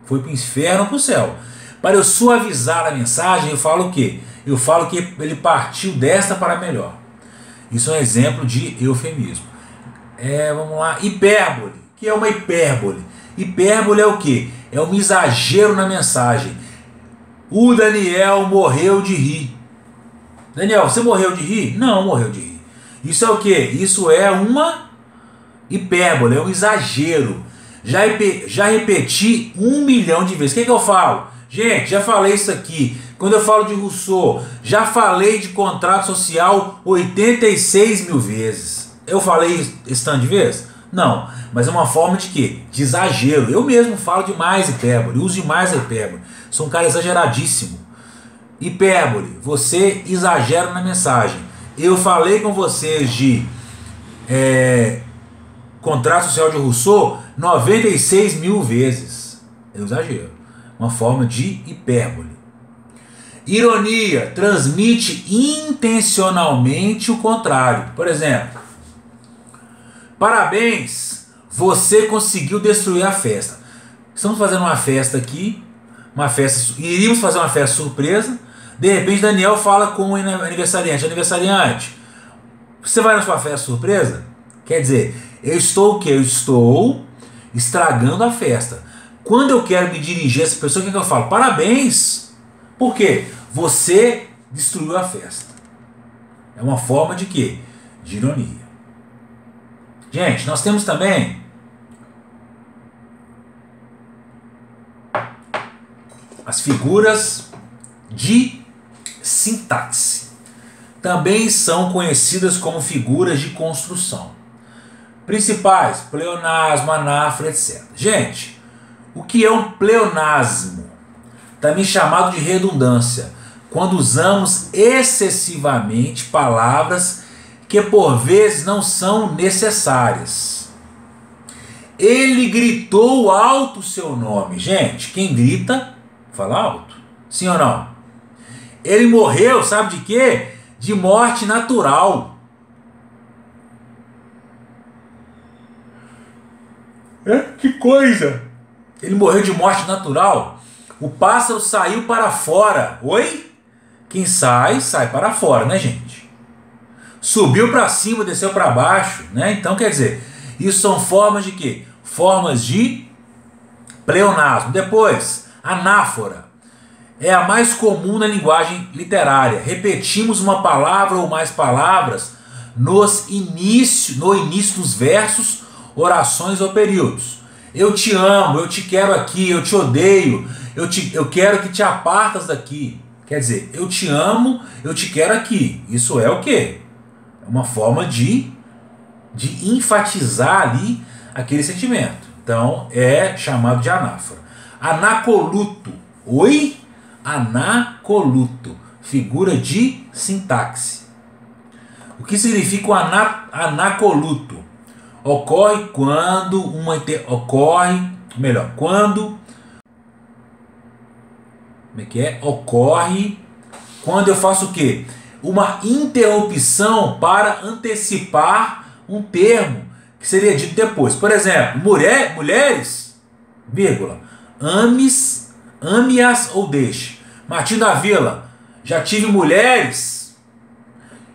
Foi para o inferno ou para o céu. Para eu suavizar a mensagem, eu falo o quê? Eu falo que ele partiu desta para melhor. Isso é um exemplo de eufemismo. Vamos lá. Hipérbole. O que é uma hipérbole? Hipérbole é o quê? É um exagero na mensagem. O Daniel morreu de rir. Daniel, você morreu de rir? Não, morreu de rir. Isso é o quê? Isso é uma hipérbole, é um exagero. Já repeti 1 milhão de vezes. O que eu falo? Gente, já falei isso aqui. Quando eu falo de Rousseau, já falei de contrato social 86 mil vezes. Eu falei esse tanto de vezes? Não, mas é uma forma de quê? De exagero. Eu mesmo falo demais hipérbole, uso demais a hipérbole. Sou um cara exageradíssimo. Hipérbole, você exagera na mensagem. Eu falei com vocês de contrato social de Rousseau 96 mil vezes. Eu exagero. Uma forma de hipérbole. Ironia, transmite intencionalmente o contrário. Por exemplo, parabéns, você conseguiu destruir a festa. Estamos fazendo uma festa aqui, iríamos fazer uma festa surpresa. De repente Daniel fala com o aniversariante: aniversariante, você vai na sua festa surpresa? Quer dizer, eu estou o quê? Eu estou estragando a festa. Quando eu quero me dirigir a essa pessoa, o que eu falo? Parabéns! Por quê? Você destruiu a festa. É uma forma de quê? De ironia. Gente, nós temos também as figuras de sintaxe. Também são conhecidas como figuras de construção. Principais: pleonasmo, anáfora, etc. Gente, o que é um pleonasmo? Também chamado de redundância, quando usamos excessivamente palavras que por vezes não são necessárias. Ele gritou alto o seu nome. Gente, quem grita, fala alto. Sim ou não? Ele morreu, sabe de quê? De morte natural. Que coisa! Ele morreu de morte natural. O pássaro saiu para fora. Oi? Quem sai, sai para fora, né, gente? Subiu para cima, desceu para baixo, né? Então, quer dizer, isso são formas de quê? Formas de pleonasmo. Depois, anáfora. É a mais comum na linguagem literária. Repetimos uma palavra ou mais palavras no início dos versos, orações ou períodos. Eu te amo, eu te quero aqui, eu te odeio, eu quero que te apartas daqui. Quer dizer, eu te amo, eu te quero aqui. Isso é o quê? É uma forma de enfatizar ali aquele sentimento. Então é chamado de anáfora. Anacoluto. Oi? Anacoluto. Figura de sintaxe. O que significa o anacoluto? Ocorre quando Ocorre quando eu faço o quê? Uma interrupção para antecipar um termo que seria dito depois. Por exemplo, mulheres, vírgula, ame-as ou deixe. Martim da Vila: já tive mulheres,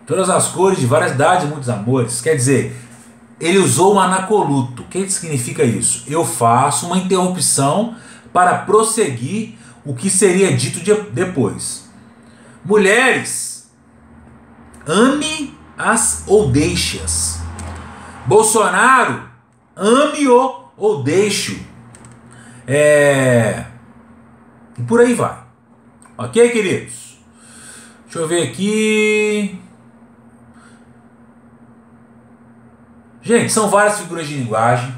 todas as cores, de várias idades e muitos amores. Quer dizer, ele usou um anacoluto. O que significa isso? Eu faço uma interrupção para prosseguir o que seria dito depois. Mulheres, ame-as ou deixe-as. Bolsonaro, ame-o ou deixe-o. E por aí vai. Ok, queridos? Deixa eu ver aqui. Gente, são várias figuras de linguagem.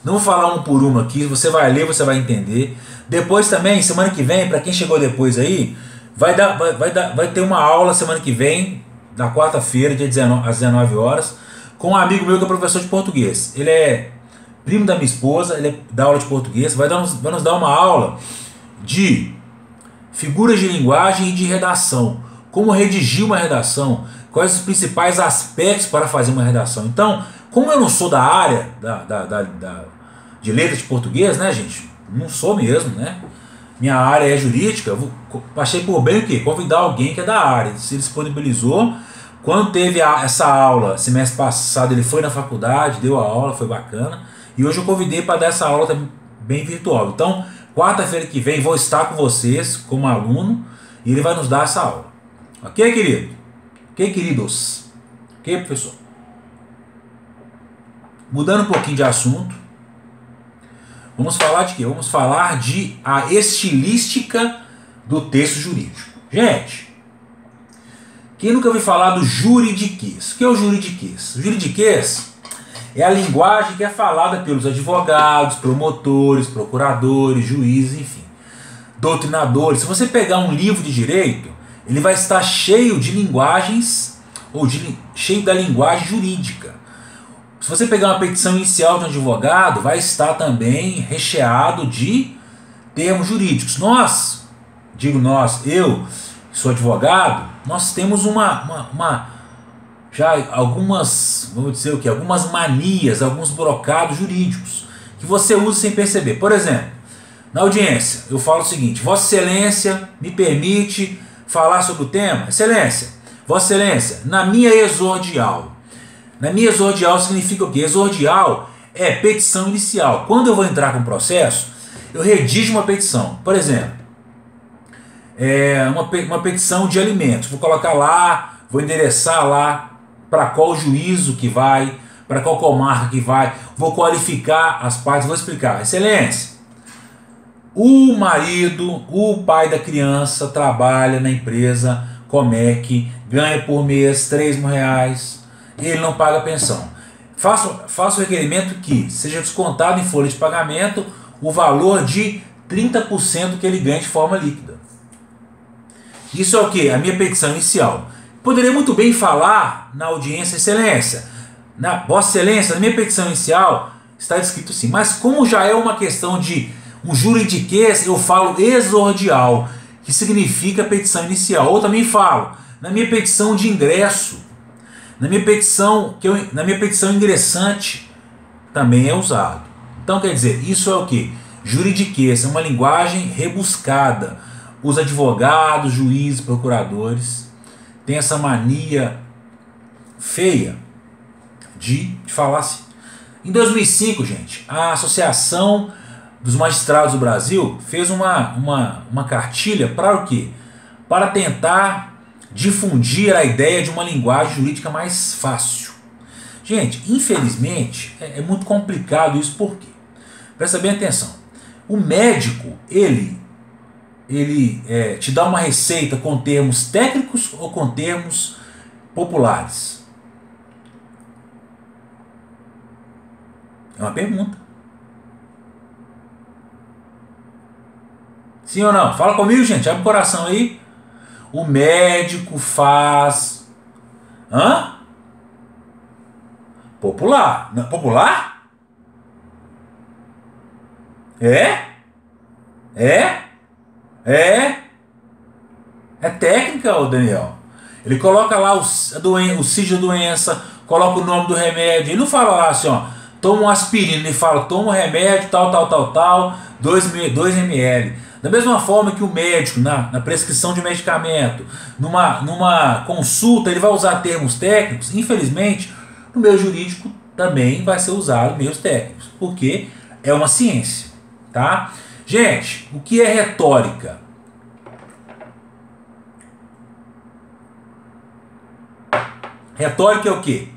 Não vou falar um por uma aqui. Você vai ler, você vai entender. Depois também, semana que vem, para quem chegou depois aí, vai ter uma aula semana que vem, na quarta-feira, dia 19, às 19 horas, com um amigo meu que é professor de português. Ele é primo da minha esposa, ele dá aula de português, vai nos dar uma aula de figuras de linguagem e de redação. Como redigir uma redação, quais os principais aspectos para fazer uma redação. Então, como eu não sou da área de letras de português, né, gente? Não sou mesmo, né? Minha área é jurídica. Achei por bem o quê? Convidar alguém que é da área. Se ele disponibilizou. Quando teve essa aula, semestre passado, ele foi na faculdade, deu a aula, foi bacana. E hoje eu convidei para dar essa aula também virtual. Então, quarta-feira que vem, vou estar com vocês como aluno e ele vai nos dar essa aula. Ok, querido? Ok, queridos? Ok, professor? Mudando um pouquinho de assunto, vamos falar de quê? Vamos falar de a estilística do texto jurídico. Gente, quem nunca ouviu falar do juridiquês? O que é o juridiquês? O juridiquês é a linguagem que é falada pelos advogados, promotores, procuradores, juízes, enfim, doutrinadores. Se você pegar um livro de direito, ele vai estar cheio de linguagens, cheio da linguagem jurídica. Se você pegar uma petição inicial de um advogado, vai estar também recheado de termos jurídicos. Eu sou advogado, nós temos já algumas, vamos dizer o quê? Algumas manias, alguns brocados jurídicos que você usa sem perceber. Por exemplo, Na audiência, eu falo o seguinte: Vossa Excelência me permite falar sobre o tema? Excelência, Vossa Excelência, na minha exordial. Na minha exordial significa o quê? Exordial é petição inicial. Quando eu vou entrar com o processo, eu redijo uma petição. Por exemplo, uma petição de alimentos. Vou colocar lá, vou endereçar lá para qual juízo que vai, para qual comarca que vai, vou qualificar as partes, vou explicar. Excelência, o marido, o pai da criança trabalha na empresa Comec, ganha por mês R$ 3.000, ele não paga pensão. Faço o requerimento que seja descontado em folha de pagamento o valor de 30% que ele ganha de forma líquida. Isso é o que? A minha petição inicial. Poderia muito bem falar na audiência: Excelência, Vossa Excelência, na minha petição inicial está escrito assim, mas como já é uma questão de um juridiquês, eu falo exordial, que significa petição inicial. Ou também falo, na minha petição de ingresso, na minha petição ingressante, também é usado. Então quer dizer, isso é o que? Juridiquês, é uma linguagem rebuscada. Os advogados, juízes, procuradores têm essa mania feia de falar assim. Em 2005, gente, a Associação dos Magistrados do Brasil fez uma cartilha para o quê? Para tentar difundir a ideia de uma linguagem jurídica mais fácil. Gente, infelizmente, é muito complicado isso. Por quê? Presta bem atenção. O médico, ele te dá uma receita com termos técnicos ou com termos populares? É uma pergunta. Sim ou não? Fala comigo, gente. Abre o coração aí. O médico faz... Hã? Popular. Popular? É técnica, ô Daniel. Ele coloca lá o CID da doença, coloca o nome do remédio. Ele não fala lá assim, ó, toma uma aspirina. Ele fala, toma um remédio, tal, 2 ml. Da mesma forma que o médico, na prescrição de medicamento, numa consulta, ele vai usar termos técnicos. Infelizmente, no meio jurídico também vai ser usado meios técnicos, porque é uma ciência, tá? Gente, o que é retórica? Retórica é o quê?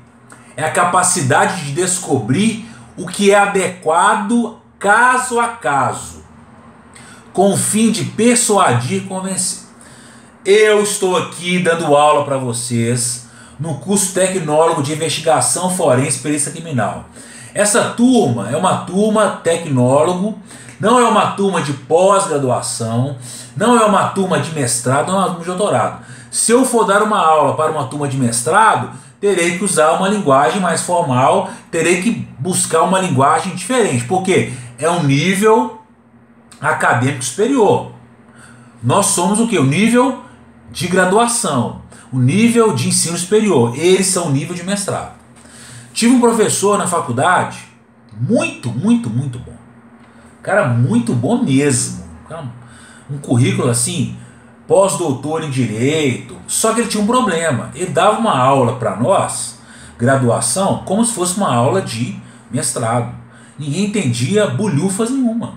É a capacidade de descobrir o que é adequado caso a caso, com o fim de persuadir e convencer. Eu estou aqui dando aula para vocês no curso tecnólogo de investigação forense e perícia criminal. Essa turma é uma turma tecnólogo, não é uma turma de pós-graduação, não é uma turma de mestrado, não é uma turma de doutorado. Se eu for dar uma aula para uma turma de mestrado, terei que usar uma linguagem mais formal, terei que buscar uma linguagem diferente, porque é um nível acadêmico superior. Nós somos o que? O nível de graduação, o nível de ensino superior. Eles são o nível de mestrado. Tive um professor na faculdade, muito bom. Cara, muito bom mesmo. Um currículo assim, pós-doutor em Direito. Só que ele tinha um problema. Ele dava uma aula para nós, graduação, como se fosse uma aula de mestrado. Ninguém entendia bulhufas nenhuma.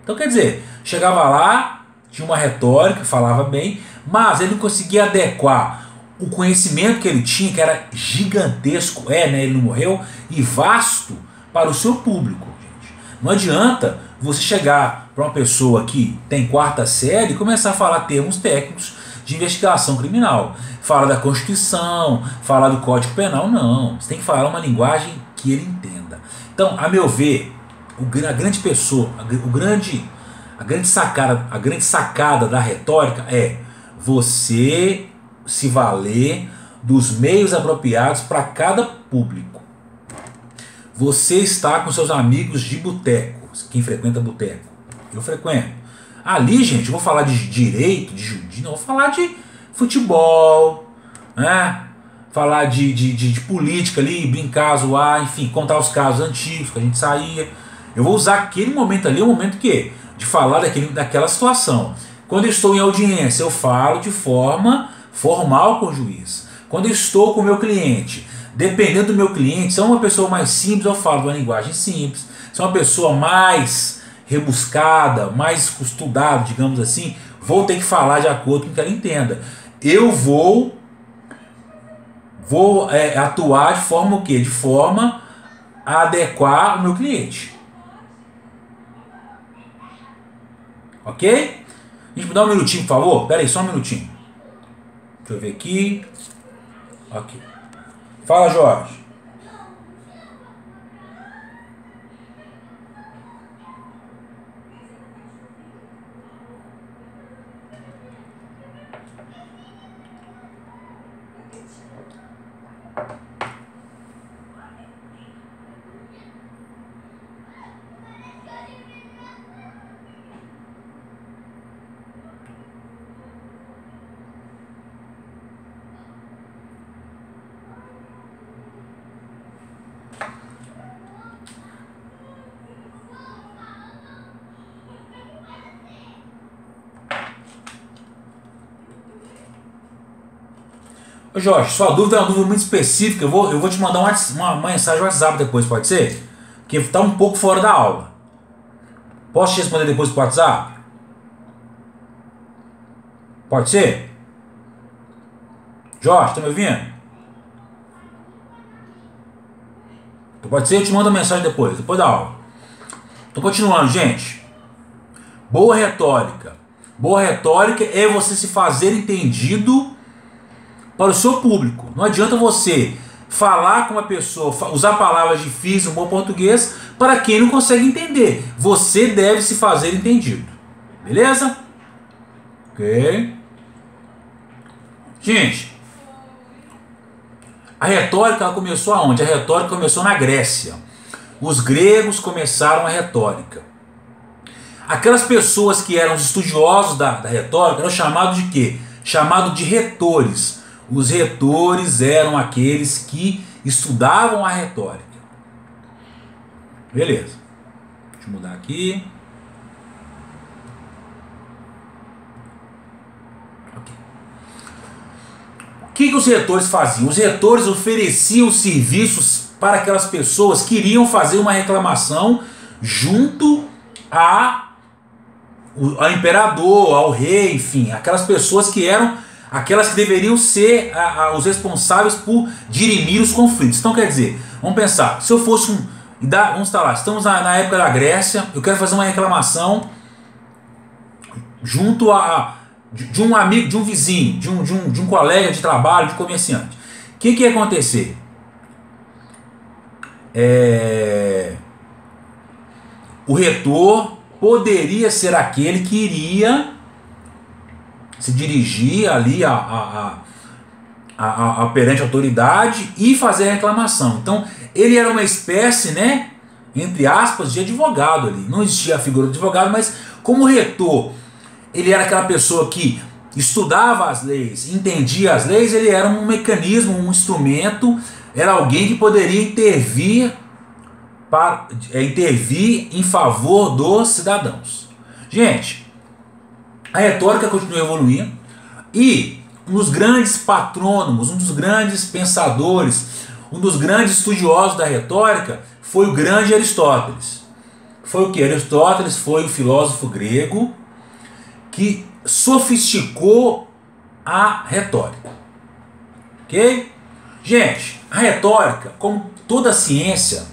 Então quer dizer, chegava lá, tinha uma retórica, falava bem, mas ele não conseguia adequar o conhecimento que ele tinha, que era gigantesco, né, ele não morreu, e vasto para o seu público. Gente. Não adianta você chegar para uma pessoa que tem 4ª série e começar a falar termos técnicos de investigação criminal. Fala da Constituição, fala do Código Penal, não. Você tem que falar uma linguagem que ele entenda. Então, a meu ver, a grande sacada da retórica é você se valer dos meios apropriados para cada público. Você está com seus amigos de boteco, quem frequenta boteco, eu frequento. Ali, gente, eu vou falar de direito, não, vou falar de futebol, né? Falar de política ali, brincar, zoar, enfim, contar os casos antigos que a gente saía. Eu vou usar aquele momento ali, um momento que de falar daquela situação. Quando eu estou em audiência, eu falo de forma formal com o juiz. Quando eu estou com o meu cliente, dependendo do meu cliente, se é uma pessoa mais simples, eu falo uma linguagem simples. Se é uma pessoa mais rebuscada, mais estudada, digamos assim, vou ter que falar de acordo com o que ela entenda. Eu vou atuar de forma o quê? De forma a adequar o meu cliente. Ok? A gente me dá um minutinho, por favor? Pera aí, só um minutinho. Deixa eu ver aqui. Ok. Fala, Jorge. Ô Jorge, sua dúvida é uma dúvida muito específica. Eu vou te mandar uma mensagem no WhatsApp depois, pode ser? Porque está um pouco fora da aula. Posso te responder depois pro WhatsApp? Pode ser? Jorge, tá me ouvindo? Então pode ser, eu te mando a mensagem depois da aula. Então continuando, gente. Boa retórica. Boa retórica é você se fazer entendido para o seu público. Não adianta você falar com uma pessoa, usar palavras difíceis, um bom português, para quem não consegue entender. Você deve se fazer entendido. Beleza? Ok. Gente, a retórica ela começou aonde? A retórica começou na Grécia. Os gregos começaram a retórica. Aquelas pessoas que eram os estudiosos da retórica eram chamados de quê? Chamados de retores. Os retores eram aqueles que estudavam a retórica. Beleza. Deixa eu mudar aqui. Okay. O que os retores faziam? Os retores ofereciam serviços para aquelas pessoas que iriam fazer uma reclamação junto ao imperador, ao rei, enfim, aquelas pessoas que eram aquelas que deveriam ser os responsáveis por dirimir os conflitos. Então quer dizer, vamos pensar, se eu fosse vamos estar lá, estamos na época da Grécia, eu quero fazer uma reclamação junto de um amigo, de um vizinho, de um colega de trabalho, de comerciante. O que ia acontecer? O retor poderia ser aquele que iria se dirigir ali perante a autoridade e fazer a reclamação. Então, ele era uma espécie, né, entre aspas, de advogado ali. Não existia a figura do advogado, mas como retor, ele era aquela pessoa que estudava as leis, entendia as leis, ele era um mecanismo, um instrumento, era alguém que poderia intervir em favor dos cidadãos. Gente, a retórica continua evoluindo e um dos grandes patrônomos, um dos grandes pensadores, um dos grandes estudiosos da retórica foi o grande Aristóteles. Foi o que? Aristóteles foi o filósofo grego que sofisticou a retórica. Ok? Gente, a retórica, como toda ciência,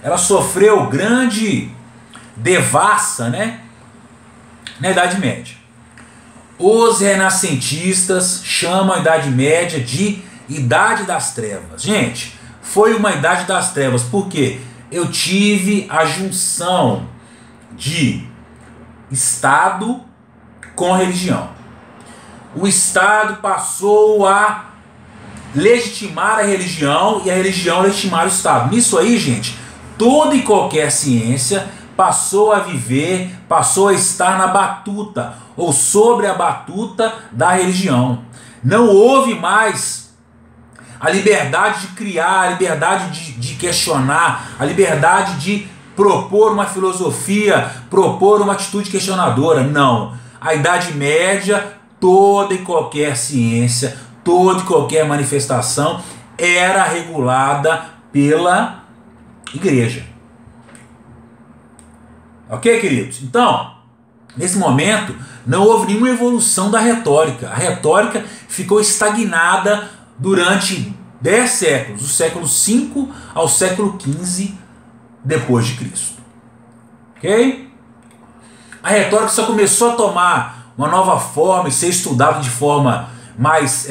ela sofreu grande devassa, né, na Idade Média. Os renascentistas chamam a Idade Média de Idade das Trevas. Gente, foi uma Idade das Trevas porque eu tive a junção de Estado com religião. O Estado passou a legitimar a religião e a religião legitimar o Estado. Nisso aí, gente, toda e qualquer ciência passou a viver, passou a estar na batuta ou sobre a batuta da religião. Não houve mais a liberdade de criar, a liberdade de questionar, a liberdade de propor uma filosofia, propor uma atitude questionadora. Não. A Idade Média, toda e qualquer ciência, toda e qualquer manifestação era regulada pela igreja. Ok, queridos? Então, nesse momento, não houve nenhuma evolução da retórica. A retórica ficou estagnada durante 10 séculos, do século V ao século XV depois de Cristo. Ok? A retórica só começou a tomar uma nova forma e ser estudada de forma mais,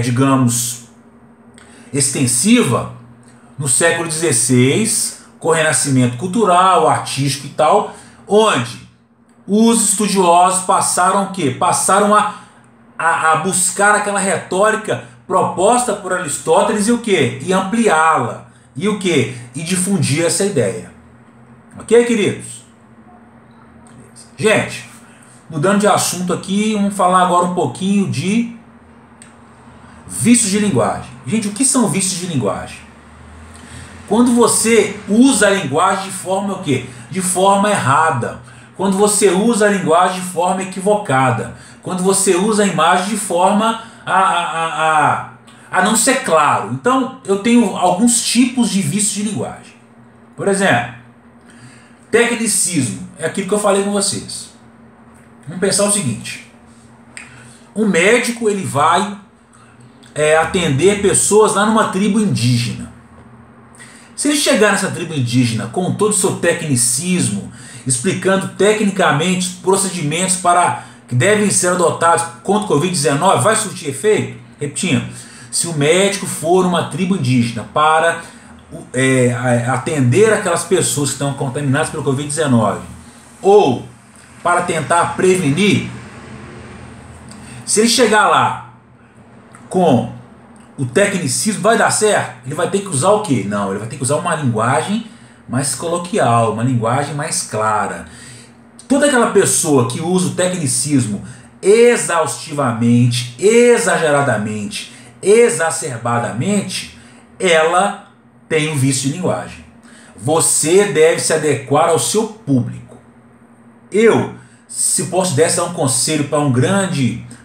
digamos, extensiva no século XVI, com o renascimento cultural, artístico e tal, onde os estudiosos passaram o quê? Passaram a buscar aquela retórica proposta por Aristóteles e o quê? E ampliá-la. E o quê? E difundir essa ideia. Ok, queridos? Gente, mudando de assunto aqui, vamos falar agora um pouquinho de vícios de linguagem. Gente, o que são vícios de linguagem? Quando você usa a linguagem de forma o quê? De forma errada. Quando você usa a linguagem de forma equivocada. Quando você usa a imagem de forma a não ser claro. Então, eu tenho alguns tipos de vícios de linguagem. Por exemplo, tecnicismo. É aquilo que eu falei com vocês. Vamos pensar o seguinte. Um médico, ele vai atender pessoas lá numa tribo indígena. Se ele chegar nessa tribo indígena com todo o seu tecnicismo, explicando tecnicamente os procedimentos que devem ser adotados contra o Covid-19, vai surtir efeito? Repetindo, se o médico for uma tribo indígena para atender aquelas pessoas que estão contaminadas pelo Covid-19 ou para tentar prevenir, se ele chegar lá com o tecnicismo, vai dar certo? Ele vai ter que usar o quê? Não, ele vai ter que usar uma linguagem mais coloquial, uma linguagem mais clara. Toda aquela pessoa que usa o tecnicismo exaustivamente, exageradamente, exacerbadamente, ela tem um vício de linguagem. Você deve se adequar ao seu público. Eu, se posso dar um conselho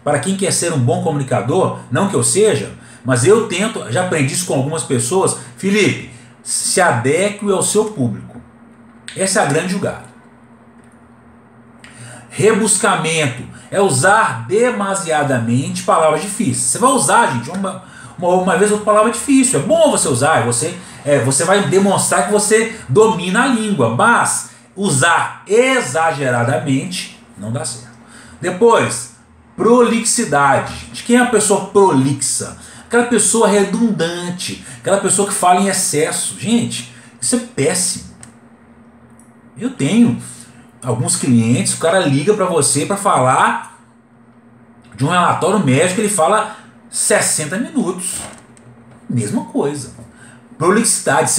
para quem quer ser um bom comunicador, não que eu seja, mas eu tento, já aprendi isso com algumas pessoas. Felipe, se adeque ao seu público. Essa é a grande jogada. Rebuscamento é usar demasiadamente palavras difíceis. Você vai usar, gente, uma vez outra palavra difícil. É bom você usar, você vai demonstrar que você domina a língua, mas usar exageradamente não dá certo. Depois, prolixidade. De quem é a pessoa prolixa? Aquela pessoa redundante, aquela pessoa que fala em excesso. Gente, isso é péssimo. Eu tenho alguns clientes, o cara liga para você para falar de um relatório médico, ele fala 60 minutos. Mesma coisa. Prolixidade,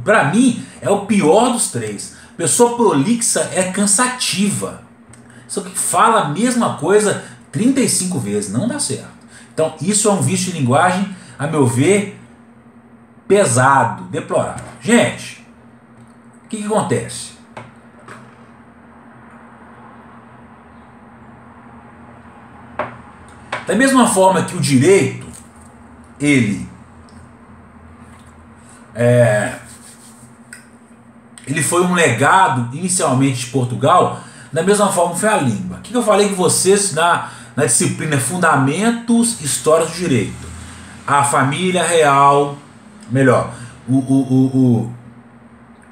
para mim, é o pior dos três. Pessoa prolixa é cansativa. Só que fala a mesma coisa 35 vezes, não dá certo. Então, isso é um vício de linguagem, a meu ver, pesado, deplorável. Gente, o que acontece? Da mesma forma que o direito, ele foi um legado inicialmente de Portugal, da mesma forma foi a língua. O que eu falei com vocês na disciplina Fundamentos Históricos do Direito? A família real, melhor,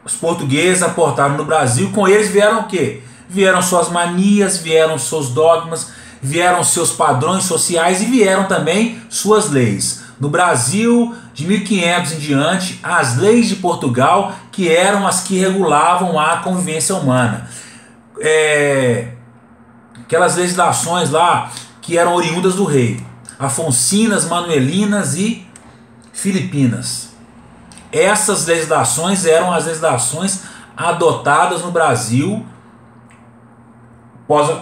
os portugueses aportaram no Brasil, com eles vieram o quê? Vieram suas manias, vieram seus dogmas, vieram seus padrões sociais e vieram também suas leis. No Brasil, de 1500 em diante, as leis de Portugal, que eram as que regulavam a convivência humana. Aquelas legislações lá que eram oriundas do rei, afonsinas, manuelinas e filipinas. Essas legislações eram as legislações adotadas no Brasil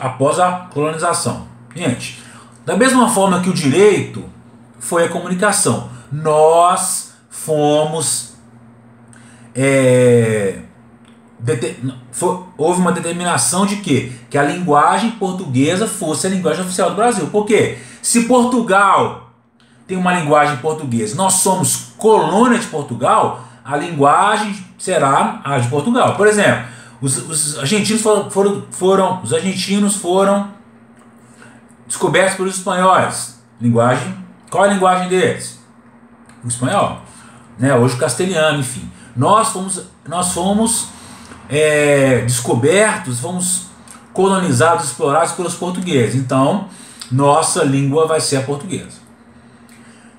após a colonização. Gente, da mesma forma que o direito foi a comunicação, nós fomos houve uma determinação de quê? Que a linguagem portuguesa fosse a linguagem oficial do Brasil. Por quê? Se Portugal tem uma linguagem portuguesa, nós somos colônia de Portugal, a linguagem será a de Portugal. Por exemplo, os argentinos foram descobertos pelos espanhóis. Qual é a linguagem deles? O espanhol, né? Hoje o castelhano, enfim. Nós fomos descobertos, fomos colonizados, explorados pelos portugueses. Então, nossa língua vai ser a portuguesa.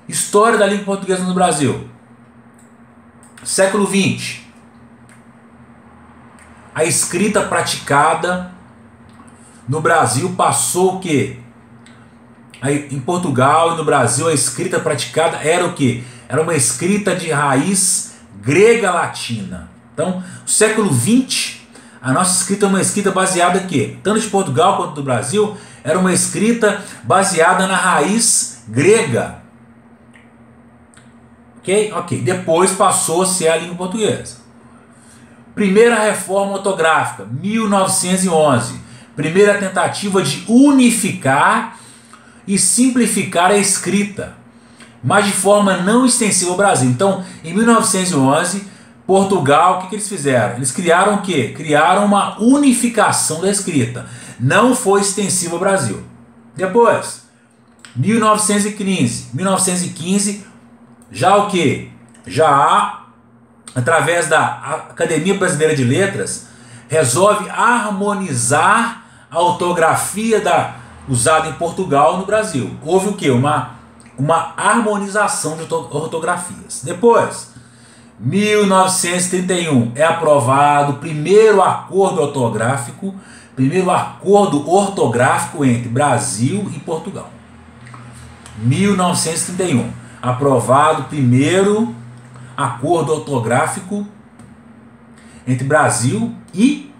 História da língua portuguesa no Brasil. Século XX. A escrita praticada no Brasil passou o quê? Em Portugal e no Brasil a escrita praticada era o quê? Era uma escrita de raiz grega-latina. Então, no século XX, a nossa escrita é uma escrita baseada em quê? Tanto de Portugal quanto do Brasil, era uma escrita baseada na raiz grega. Ok. Depois passou a ser a língua portuguesa. Primeira reforma ortográfica, 1911. Primeira tentativa de unificar e simplificar a escrita, mas de forma não extensiva ao Brasil. Então, em 1911, Portugal, o que eles fizeram? Eles criaram o quê? Criaram uma unificação da escrita. Não foi extensivo ao Brasil. Depois, 1915, já o quê? Já através da Academia Brasileira de Letras, resolve harmonizar a ortografia usada em Portugal no Brasil. Houve o quê? Uma harmonização de ortografias. Depois, 1931, é aprovado o primeiro acordo ortográfico entre Brasil e Portugal. 1931, aprovado o primeiro acordo ortográfico entre Brasil e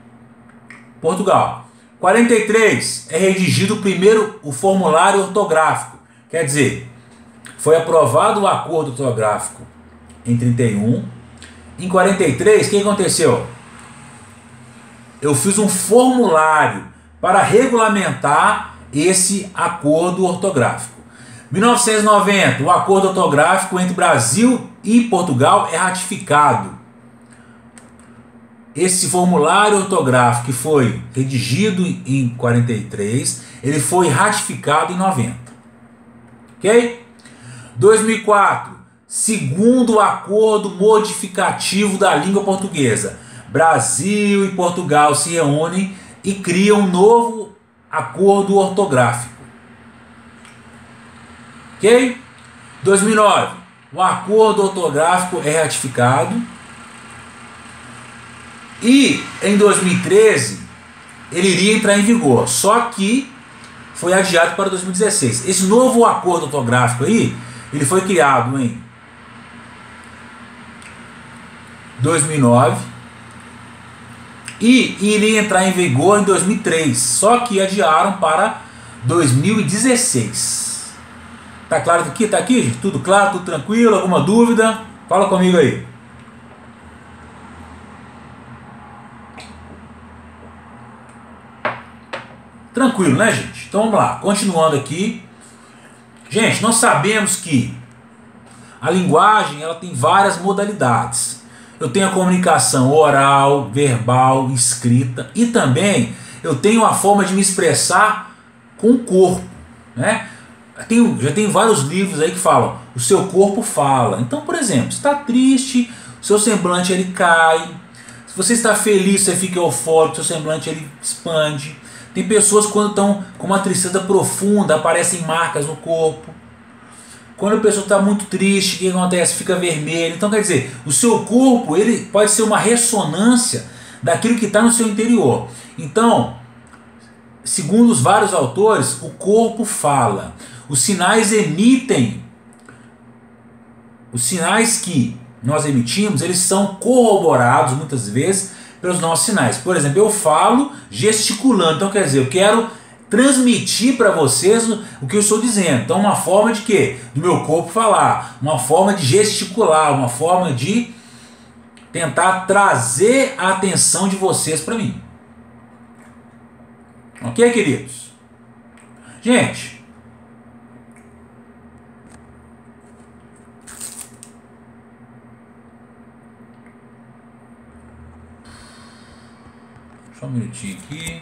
Portugal. 43, é redigido o formulário ortográfico. Quer dizer, foi aprovado o acordo ortográfico em 31. Em 43, o que aconteceu? Eu fiz um formulário para regulamentar esse acordo ortográfico. 1990, o acordo ortográfico entre Brasil e Portugal é ratificado. Esse formulário ortográfico que foi redigido em 43, ele foi ratificado em 90. Ok? 2004, segundo acordo modificativo da língua portuguesa. Brasil e Portugal se reúnem e criam um novo acordo ortográfico. Ok? 2009, o acordo ortográfico é ratificado. E em 2013 ele iria entrar em vigor, só que foi adiado para 2016. Esse novo acordo ortográfico aí, ele foi criado em 2009 e iria entrar em vigor em 2003, só que adiaram para 2016. Tá claro aqui? Tá aqui, gente? Tudo claro, tudo tranquilo? Alguma dúvida? Fala comigo aí. Tranquilo, né, gente? Então vamos lá, continuando aqui. Gente, nós sabemos que a linguagem ela tem várias modalidades. Eu tenho a comunicação oral, verbal, escrita e também eu tenho a forma de me expressar com o corpo, né? Já tem vários livros aí que falam, o seu corpo fala. Então, por exemplo, você está triste, o seu semblante ele cai. Se você está feliz, você fica eufórico, seu semblante ele expande. Tem pessoas quando estão com uma tristeza profunda, aparecem marcas no corpo. Quando a pessoa está muito triste, o que acontece? Fica vermelho. Então quer dizer, o seu corpo ele pode ser uma ressonância daquilo que está no seu interior. Então, segundo os vários autores, o corpo fala. Os sinais emitem. Os sinais que nós emitimos, eles são corroborados muitas vezes pelos nossos sinais. Por exemplo, eu falo gesticulando, então quer dizer, eu quero transmitir para vocês o que eu estou dizendo. Então uma forma de quê? Do meu corpo falar, uma forma de gesticular, uma forma de tentar trazer a atenção de vocês para mim. Ok, queridos? Gente, só um minutinho aqui.